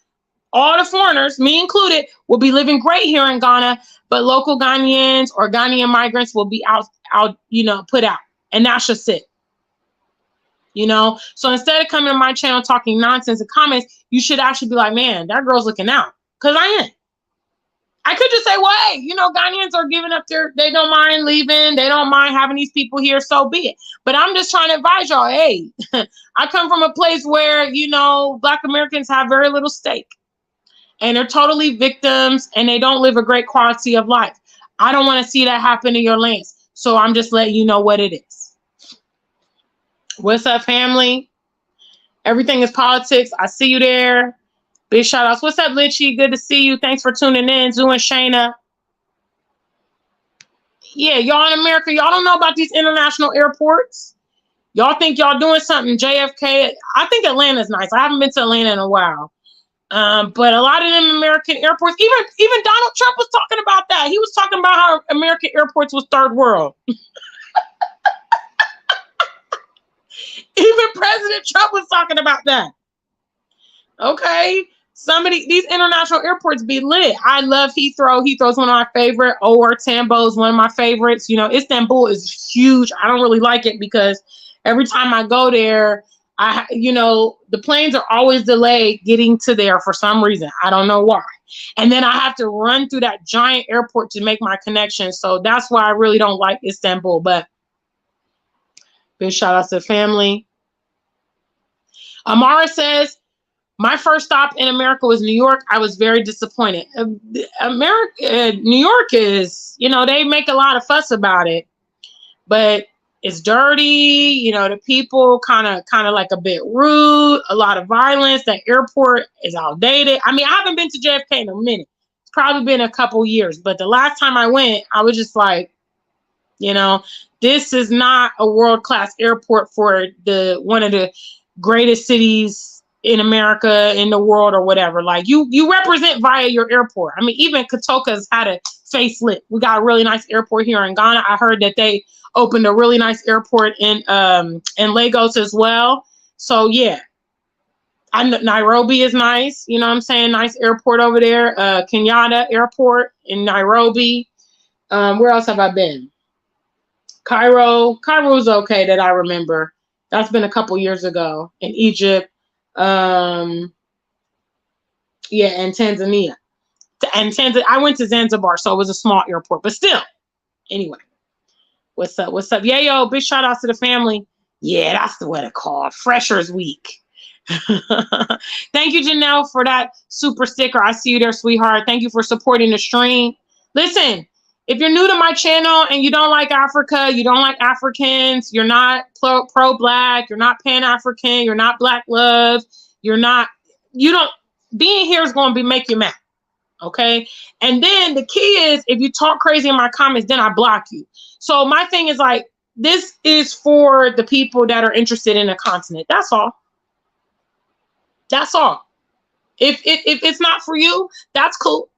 all the foreigners, me included, will be living great here in Ghana, but local Ghanaians or Ghanaian migrants will be put out. And that's just it. So instead of coming to my channel talking nonsense and comments, you should actually be like, man, that girl's looking out. Because I am. I could just say, well, hey, you know, Ghanaians are giving up they don't mind leaving. They don't mind having these people here. So be it. But I'm just trying to advise y'all, hey, I come from a place where, you know, Black Americans have very little stake and they're totally victims and they don't live a great quality of life. I don't want to see that happen in your lands. So I'm just letting you know what it is. What's up, family? Everything is politics. I see you there. Big shout outs. What's up, Litchi? Good to see you. Thanks for tuning in. Zoo and Shayna. Yeah, y'all in America, y'all don't know about these international airports. Y'all think y'all doing something. JFK. I think Atlanta's nice. I haven't been to Atlanta in a while. But a lot of them American airports, even Donald Trump was talking about that. He was talking about how American airports was third world. Even President Trump was talking about that. Okay. These international airports be lit. I love Heathrow. Heathrow's one of my favorite. Or Tambo's one of my favorites. You know, Istanbul is huge. I don't really like it because every time I go there, you know, the planes are always delayed getting to there for some reason. I don't know why. And then I have to run through that giant airport to make my connection. So that's why I really don't like Istanbul. But big shout out to the family. Amara says, my first stop in America was New York. I was very disappointed. New York is, you know, they make a lot of fuss about it, but it's dirty. You know, the people kind of like a bit rude, a lot of violence. The airport is outdated. I mean, I haven't been to JFK in a minute. It's probably been a couple years, but the last time I went, I was just like, you know, this is not a world-class airport for one of the greatest cities in America, in the world, or whatever. Like you represent via your airport. I mean, even Kotoka's had a facelift. We got a really nice airport here in Ghana. I heard that they opened a really nice airport in Lagos as well. So yeah, Nairobi is nice. You know what I'm saying? Nice airport over there. Kenyatta Airport in Nairobi. Where else have I been? Cairo's okay that I remember. That's been a couple years ago. In Egypt. Yeah, and Tanzania. I went to Zanzibar, so it was a small airport, but still. Anyway, what's up? What's up? Yeah, yo, big shout out to the family. Yeah, that's what it's called. Freshers Week. Thank you, Janelle, for that super sticker. I see you there, sweetheart. Thank you for supporting the stream. Listen, if you're new to my channel and you don't like Africa, you don't like Africans, you're not pro-Black, you're not Pan-African, you're not Black love, being here is going to make you mad, okay? And then the key is, if you talk crazy in my comments, then I block you. So my thing is like, this is for the people that are interested in the continent. That's all. That's all. If it's not for you, that's cool.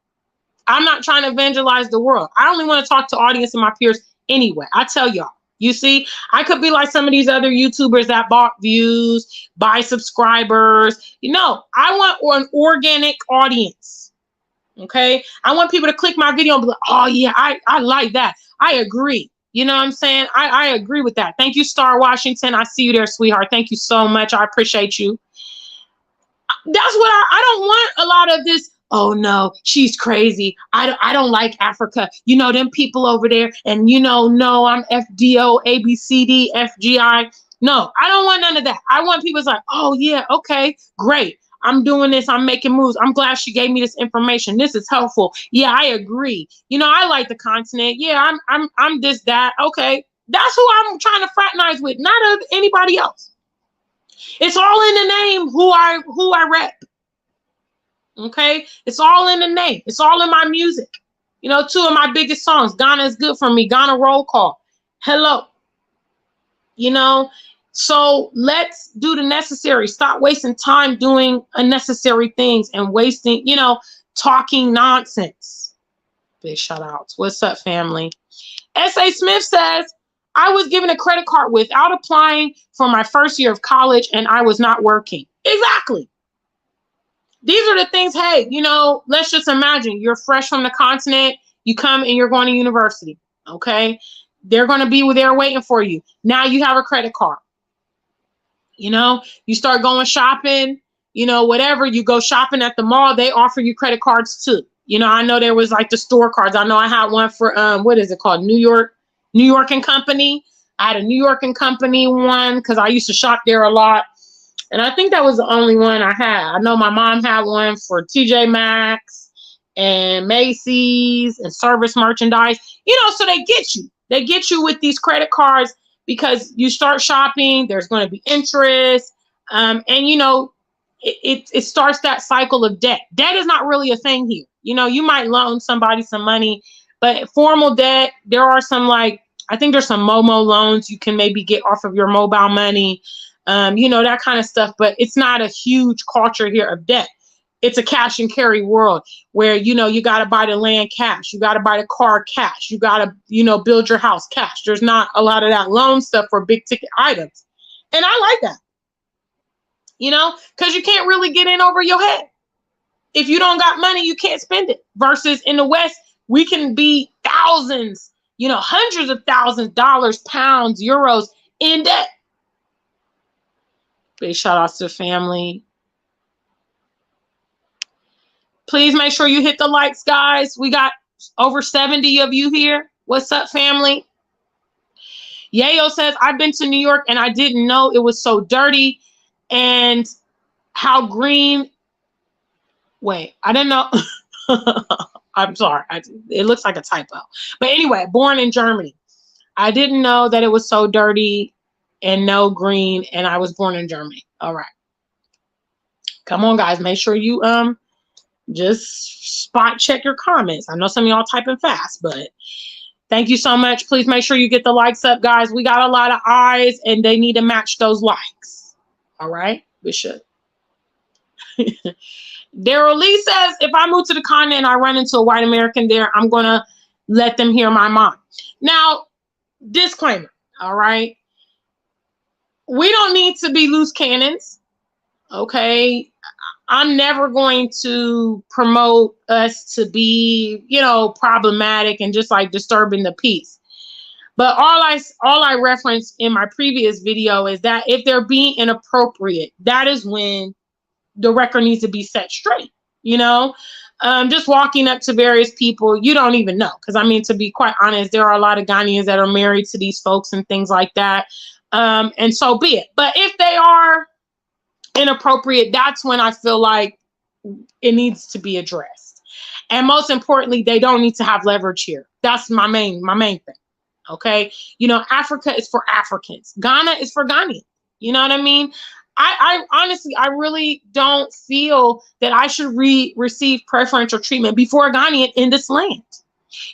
I'm not trying to evangelize the world. I only want to talk to audience and my peers anyway. I tell y'all, you see, I could be like some of these other YouTubers that bought views, buy subscribers. You know, I want an organic audience. Okay. I want people to click my video and be like, oh yeah, I like that. I agree. You know what I'm saying? I agree with that. Thank you, Star Washington. I see you there, sweetheart. Thank you so much. I appreciate you. That's what I don't want a lot of this. Oh no, she's crazy. I don't like Africa. You know, them people over there, and you know, no, I'm FDO, ABCD, FGI. No, I don't want none of that. I want people like, oh yeah, okay, great. I'm doing this. I'm making moves. I'm glad she gave me this information. This is helpful. Yeah, I agree. You know, I like the continent. Yeah, I'm this, that. Okay, that's who I'm trying to fraternize with, not anybody else. It's all in the name who I rep. Okay, it's all in the name. It's all in my music. You know, two of my biggest songs, Ghana is Good for Me, Ghana Roll Call, Hello. You know, so let's do the necessary. Stop wasting time doing unnecessary things and wasting, you know, talking nonsense. Big shout outs. What's up, family? S.A. Smith says, I was given a credit card without applying for my first year of college and I was not working. Exactly. These are the things, hey, you know, let's just imagine you're fresh from the continent. You come and you're going to university, okay? They're going to be there waiting for you. Now you have a credit card. You know, you start going shopping, you know, whatever. You go shopping at the mall, they offer you credit cards too. You know, I know there was like the store cards. I know I had one for what is it called? New York and Company. I had a New York and Company one because I used to shop there a lot. And I think that was the only one I had. I know my mom had one for TJ Maxx and Macy's and Service Merchandise. You know, so they get you. They get you with these credit cards because you start shopping. There's going to be interest. And, you know, it starts that cycle of debt. Debt is not really a thing here. You know, you might loan somebody some money, but formal debt, there are some like, I think there's some Momo loans you can maybe get off of your mobile money, you know, that kind of stuff. But it's not a huge culture here of debt. It's a cash and carry world where, you know, you got to buy the land cash. You got to buy the car cash. You got to, you know, build your house cash. There's not a lot of that loan stuff for big ticket items. And I like that, you know, because you can't really get in over your head. If you don't got money, you can't spend it. Versus in the West, we can be thousands, you know, hundreds of thousands, dollars, pounds, euros in debt. Big shout outs to the family. Please make sure you hit the likes, guys. We got over 70 of you here. What's up, family? Yayo says, I've been to New York and I didn't know it was so dirty and how green. Wait, I didn't know. I'm sorry. It looks like a typo. But anyway, born in Germany. I didn't know that it was so dirty and no green, and I was born in Germany. All right. Come on, guys. Make sure you just spot check your comments. I know some of y'all typing fast, but thank you so much. Please make sure you get the likes up, guys. We got a lot of eyes, and they need to match those likes. All right? We should. Daryl Lee says, if I move to the continent and I run into a white American there, I'm going to let them hear my mind. Now, disclaimer, all right? We don't need to be loose cannons, okay? I'm never going to promote us to be, you know, problematic and just like disturbing the peace. But all I referenced in my previous video is that if they're being inappropriate, that is when the record needs to be set straight, you know? Just walking up to various people, you don't even know. Because, I mean, to be quite honest, there are a lot of Ghanaians that are married to these folks and things like that. And so be it. But if they are inappropriate, that's when I feel like it needs to be addressed. And most importantly, they don't need to have leverage here. That's my main thing. Okay? You know, Africa is for Africans. Ghana is for Ghanaians. You know what I mean? I honestly, I really don't feel that I should receive preferential treatment before a Ghanaian in this land.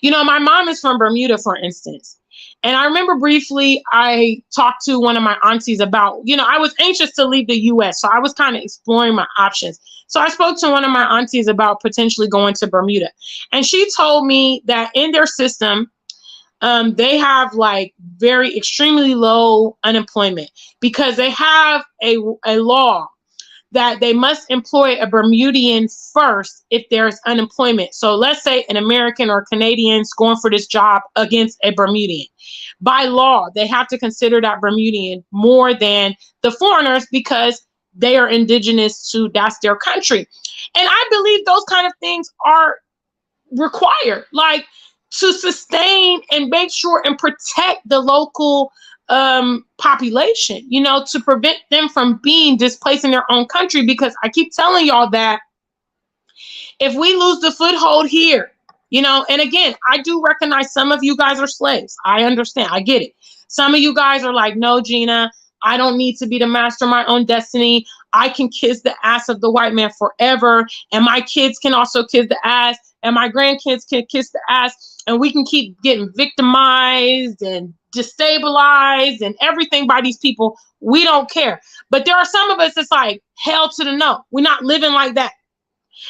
You know, my mom is from Bermuda, for instance. And I remember briefly I talked to one of my aunties about, you know, I was anxious to leave the U.S. So I was kind of exploring my options. So I spoke to one of my aunties about potentially going to Bermuda. And she told me that in their system, they have like very extremely low unemployment because they have a law that they must employ a Bermudian first if there's unemployment. So let's say an American or Canadian's going for this job against a Bermudian. By law, they have to consider that Bermudian more than the foreigners because they are indigenous to that's their country. And I believe those kind of things are required. Like, to sustain and make sure and protect the local population, you know, to prevent them from being displaced in their own country. Because I keep telling y'all that if we lose the foothold here, you know, and again, I do recognize some of you guys are slaves. I understand. I get it. Some of you guys are like, no, Gina, I don't need to be the master of my own destiny. I can kiss the ass of the white man forever. And my kids can also kiss the ass. And my grandkids can kiss the ass. And we can keep getting victimized and destabilized and everything by these people. We don't care. But there are some of us that's like, hell to the no. We're not living like that.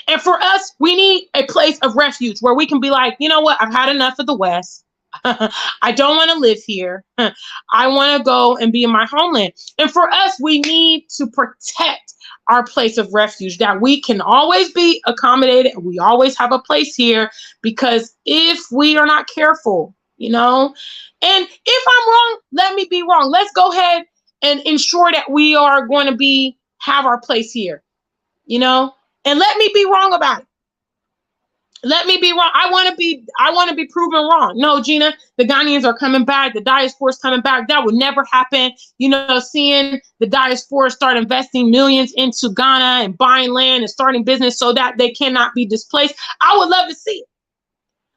And for us, we need a place of refuge where we can be like, you know what? I've had enough of the West. I don't want to live here. I want to go and be in my homeland. And for us, we need to protect our place of refuge, that we can always be accommodated. We always have a place here, because if we are not careful, you know, and if I'm wrong, let me be wrong. Let's go ahead and ensure that we are going to have our place here, you know, and let me be wrong about it. Let me be wrong. I want to be proven wrong. No, Gina, the Ghanaians are coming back. The diaspora is coming back. That would never happen. You know, seeing the diaspora start investing millions into Ghana and buying land and starting business so that they cannot be displaced. I would love to see it.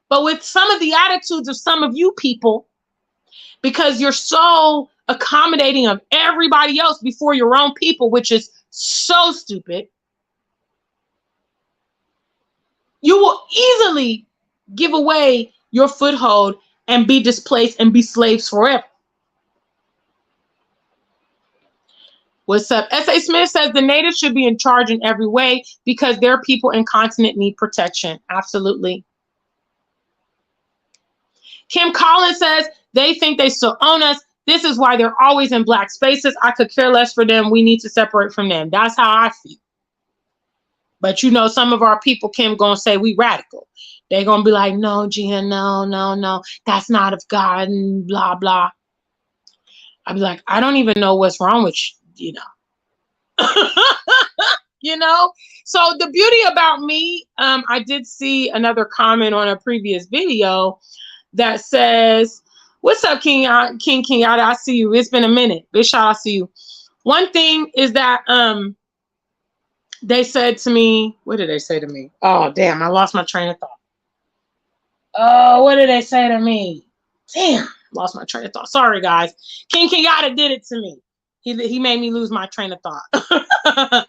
But with some of the attitudes of some of you people, because you're so accommodating of everybody else before your own people, which is so stupid, you will easily give away your foothold and be displaced and be slaves forever. What's up? S.A. Smith says the natives should be in charge in every way because their people and continent need protection. Absolutely. Kim Collins says they think they still own us. This is why they're always in black spaces. I could care less for them. We need to separate from them. That's how I feel. But you know, some of our people, Kim, gonna say we radical. They're gonna be like, no, Gina, no, that's not of God and blah, blah. I'd be like, I don't even know what's wrong with you, you know. You know? So the beauty about me, I did see another comment on a previous video that says, what's up, King Kenyatta? I see you. It's been a minute. Big shout out to you. One thing is that they said to me, what did they say to me? Oh, damn, I lost my train of thought. Oh, what did they say to me? Damn, lost my train of thought. Sorry, guys. King Kenyatta did it to me. He made me lose my train of thought.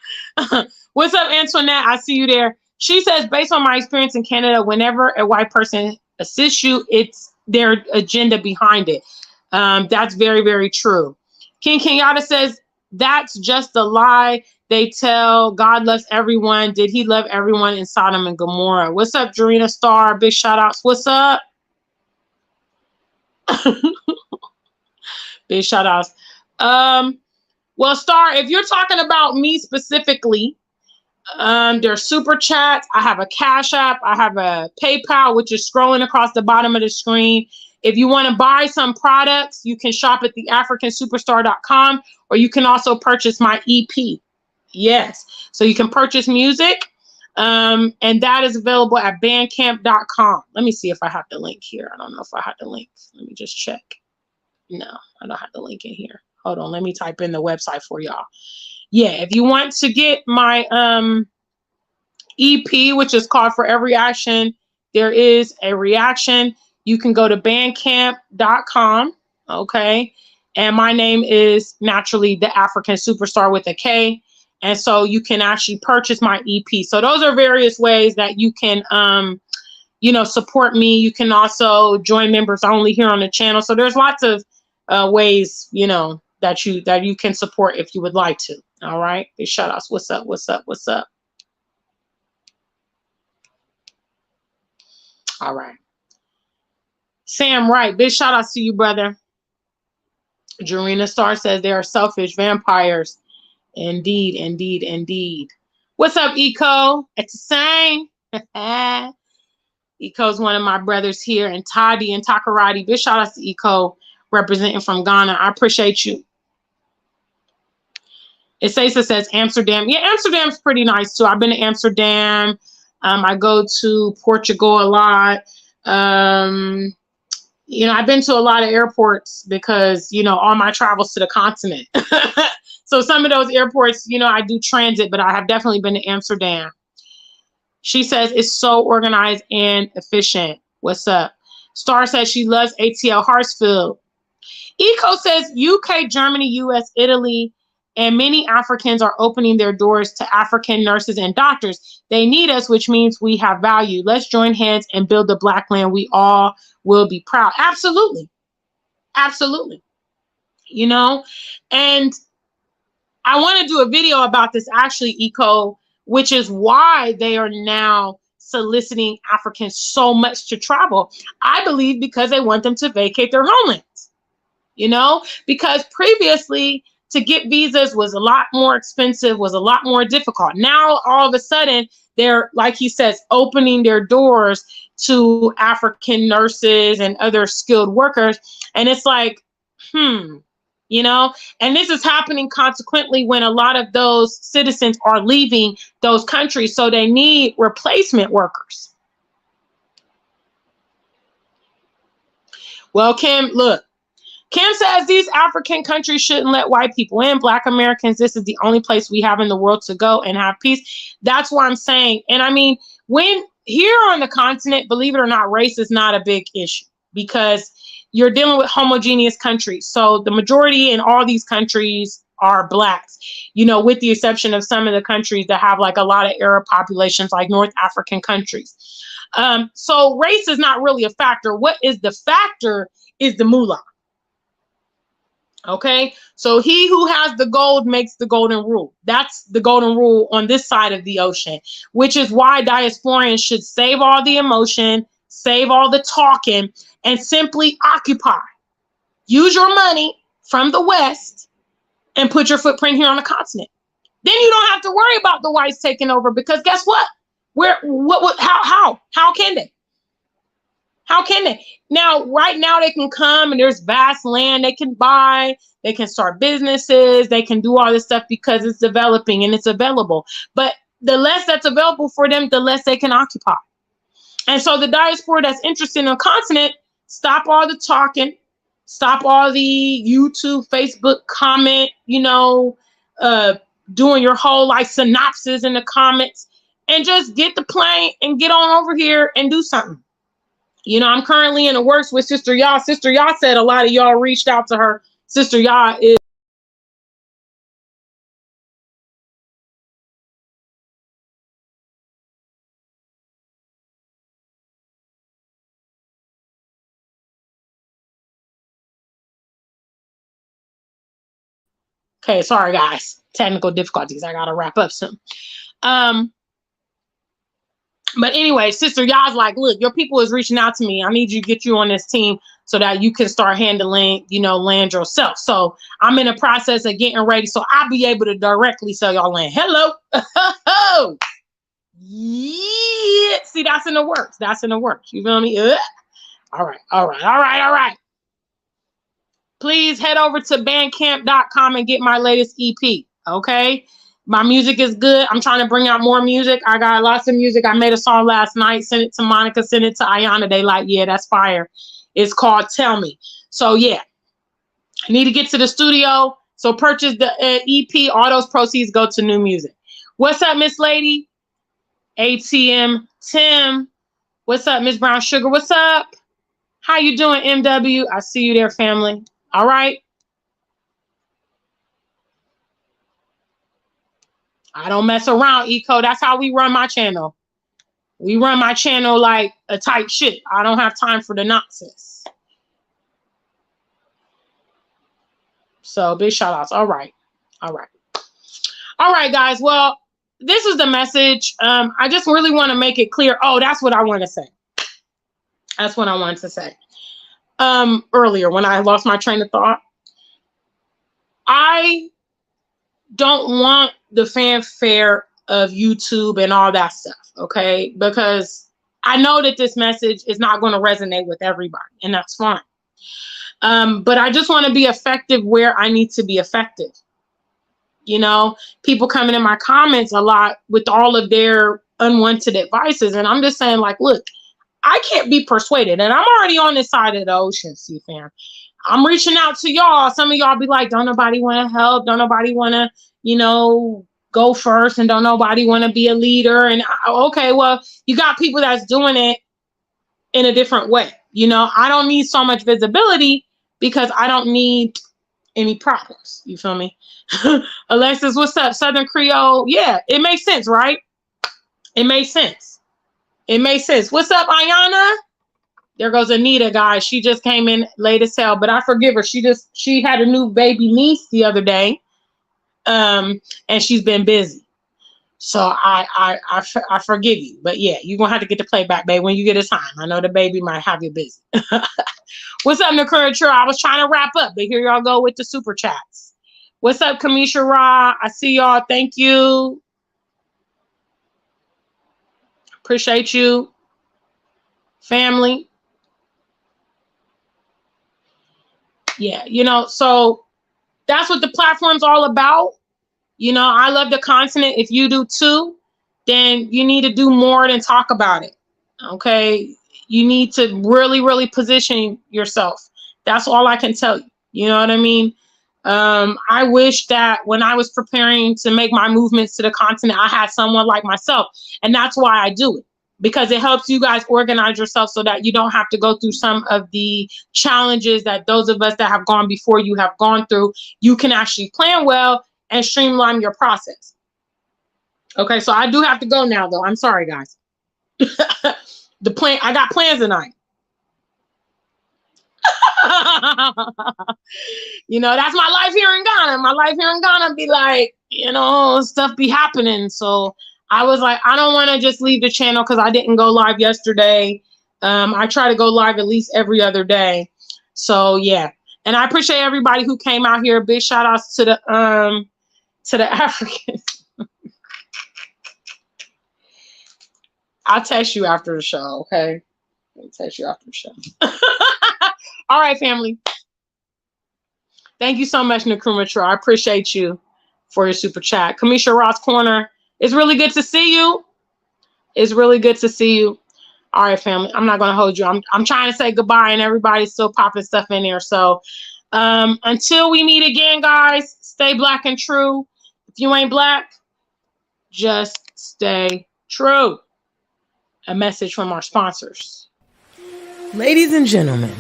What's up, Antoinette? I see you there. She says, based on my experience in Canada, whenever a white person assists you, it's their agenda behind it. That's very, very true. King Kenyatta says, that's just a lie they tell. God loves everyone. Did he love everyone in Sodom and Gomorrah? What's up, Jarena Star? Big shout outs. What's up? Big shout outs. Well, Star, if you're talking about me specifically, there's super chats. I have a Cash App. I have a PayPal, which is scrolling across the bottom of the screen. If you want to buy some products, you can shop at theafrikansuperstar.com, or you can also purchase my EP. Yes. So you can purchase music, and that is available at bandcamp.com. Let me see if I have the link here. I don't know if I have the link. Let me just check. No, I don't have the link in here. Hold on. Let me type in the website for y'all. Yeah, if you want to get my EP, which is called For Every Action, There Is a Reaction, you can go to bandcamp.com, okay? And my name is naturally The Afrikan Superstar with a K. And so you can actually purchase my EP. So those are various ways that you can, you know, support me. You can also join members only here on the channel. So there's lots of ways, you know, that you can support if you would like to. All right. Big shout outs. What's up? What's up? What's up? All right. Sam Wright. Big shout outs to you, brother. Jarena Star says they are selfish vampires. Indeed, indeed, indeed. What's up, Eco? It's the same. Eco's one of my brothers here, and Toddy and Takarati. Big shout outs to Eco representing from Ghana. I appreciate you. Isasa says Amsterdam. Yeah, Amsterdam's pretty nice too. I've been to Amsterdam. I go to Portugal a lot. You know, I've been to a lot of airports because, you know, all my travels to the continent. So some of those airports, you know, I do transit, but I have definitely been to Amsterdam. She says it's so organized and efficient. What's up? Star says she loves ATL Hartsfield. Eco says UK, Germany, US, Italy, and many Africans are opening their doors to African nurses and doctors. They need us, which means we have value. Let's join hands and build the Black land. We all will be proud. Absolutely. Absolutely. You know, and I want to do a video about this actually, Eco, which is why they are now soliciting Africans so much to travel. I believe because they want them to vacate their homelands, you know, because previously to get visas was a lot more expensive, was a lot more difficult. Now, all of a sudden, they're, like he says, opening their doors to African nurses and other skilled workers. And it's like, you know, and this is happening consequently when a lot of those citizens are leaving those countries. So they need replacement workers. Well, Kim, look. Kim says these African countries shouldn't let white people in. Black Americans, this is the only place we have in the world to go and have peace. That's what I'm saying. And I mean, when here on the continent, believe it or not, race is not a big issue because you're dealing with homogeneous countries. So the majority in all these countries are blacks, you know, with the exception of some of the countries that have like a lot of Arab populations, like North African countries. So race is not really a factor. What is the factor is the moolah. Okay, so he who has the gold makes the golden rule. That's the golden rule on this side of the ocean, which is why diasporians should save all the emotion, save all the talking, and simply occupy. Use your money from the West and put your footprint here on the continent. Then you don't have to worry about the whites taking over because guess what? How can they? How can they? Now, right now they can come and there's vast land they can buy. They can start businesses. They can do all this stuff because it's developing and it's available. But the less that's available for them, the less they can occupy. And so the diaspora that's interested in the continent, stop all the talking, stop all the YouTube, Facebook comment, you know, doing your whole like synopsis in the comments and just get the plane and get on over here and do something. You know, I'm currently in the works with Sister Yah. Sister Yah said a lot of y'all reached out to her. Sister Yah is okay. Sorry, guys. Technical difficulties. I gotta wrap up soon. But anyway, Sister Yah's like, look, your people is reaching out to me. I need you to get you on this team so that you can start handling, you know, land yourself. So I'm in the process of getting ready so I'll be able to directly sell y'all land. Hello. Yeah. See, that's in the works. That's in the works. You feel me? All right. Please head over to bandcamp.com and get my latest EP. Okay. My music is good. I'm trying to bring out more music. I got lots of music. I made a song last night, sent it to Monica, sent it to Ayana. They like, yeah, that's fire. It's called Tell Me. So yeah, I need to get to the studio. So purchase the EP. All those proceeds go to new music. What's up, Miss Lady? ATM Tim. What's up, Miss Brown Sugar? What's up? How you doing, MW? I see you there, family. All right. I don't mess around, Eco. That's how we run my channel. We run my channel like a tight ship. I don't have time for the nonsense. So big shout outs. All right, guys. Well, this is the message. I just really want to make it clear. Oh, that's what I want to say. That's what I wanted to say. Earlier when I lost my train of thought. I don't want the fanfare of YouTube and all that stuff, okay? Because I know that this message is not going to resonate with everybody, and that's fine. But I just want to be effective where I need to be effective. You know, people coming in my comments a lot with all of their unwanted advices, and I'm just saying, like, look, I can't be persuaded, and I'm already on this side of the ocean, see, fam. I'm reaching out to y'all. Some of y'all be like, don't nobody want to help. Don't nobody want to, you know, go first, and don't nobody want to be a leader. And okay, well, you got people that's doing it in a different way. You know, I don't need so much visibility because I don't need any problems. You feel me? Alexis, what's up? Southern Creole. Yeah, it makes sense, right? It makes sense. It makes sense. What's up, Ayana? There goes Anita, guys. She just came in late as hell, but I forgive her. She had a new baby niece the other day, and she's been busy. So I forgive you. But yeah, you're gonna have to get the playback, babe, when you get a time. I know the baby might have you busy. What's up, Nakurature? I was trying to wrap up, but here y'all go with the super chats. What's up, Kamisha Ra? I see y'all. Thank you. Appreciate you, family. Yeah, you know, so that's what the platform's all about. You know, I love the continent. If you do too, then you need to do more than talk about it. Okay. you need to really, really position yourself. That's all I can tell you. You know what I mean? I wish that when I was preparing to make my movements to the continent, I had someone like myself. And that's why I do it, because it helps you guys organize yourself so that you don't have to go through some of the challenges that those of us that have gone before you have gone through. You can actually plan well and streamline your process. Okay, so I do have to go now, though. I'm sorry, guys. I got plans tonight. You know, that's my life here in Ghana. My life here in Ghana be like, you know, stuff be happening. So I was like, I don't want to just leave the channel because I didn't go live yesterday. I try to go live at least every other day. So yeah, and I appreciate everybody who came out here. Big shout outs to the Africans. I'll text you after the show, okay? I'll text you after the show. All right, family. Thank you so much, Nkrumah. I appreciate you for your super chat. Kamisha Ross Corner. It's really good to see you. It's really good to see you. All right, family. I'm not going to hold you. I'm trying to say goodbye, and everybody's still popping stuff in here. So until we meet again, guys, stay black and true. If you ain't black, just stay true. A message from our sponsors. Ladies and gentlemen,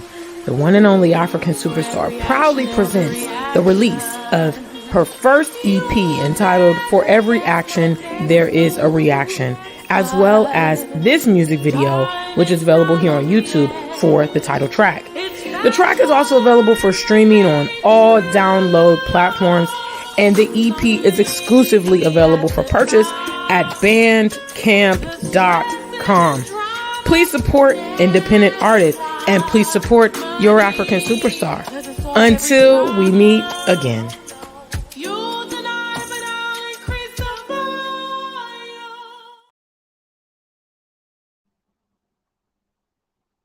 the one and only Afrikan Superstar proudly presents the release of her first EP entitled For Every Action, There Is a Reaction, as well as this music video, which is available here on YouTube for the title track. The track is also available for streaming on all download platforms, and the EP is exclusively available for purchase at bandcamp.com. Please support independent artists and please support your Afrikan Superstar. Until we meet again.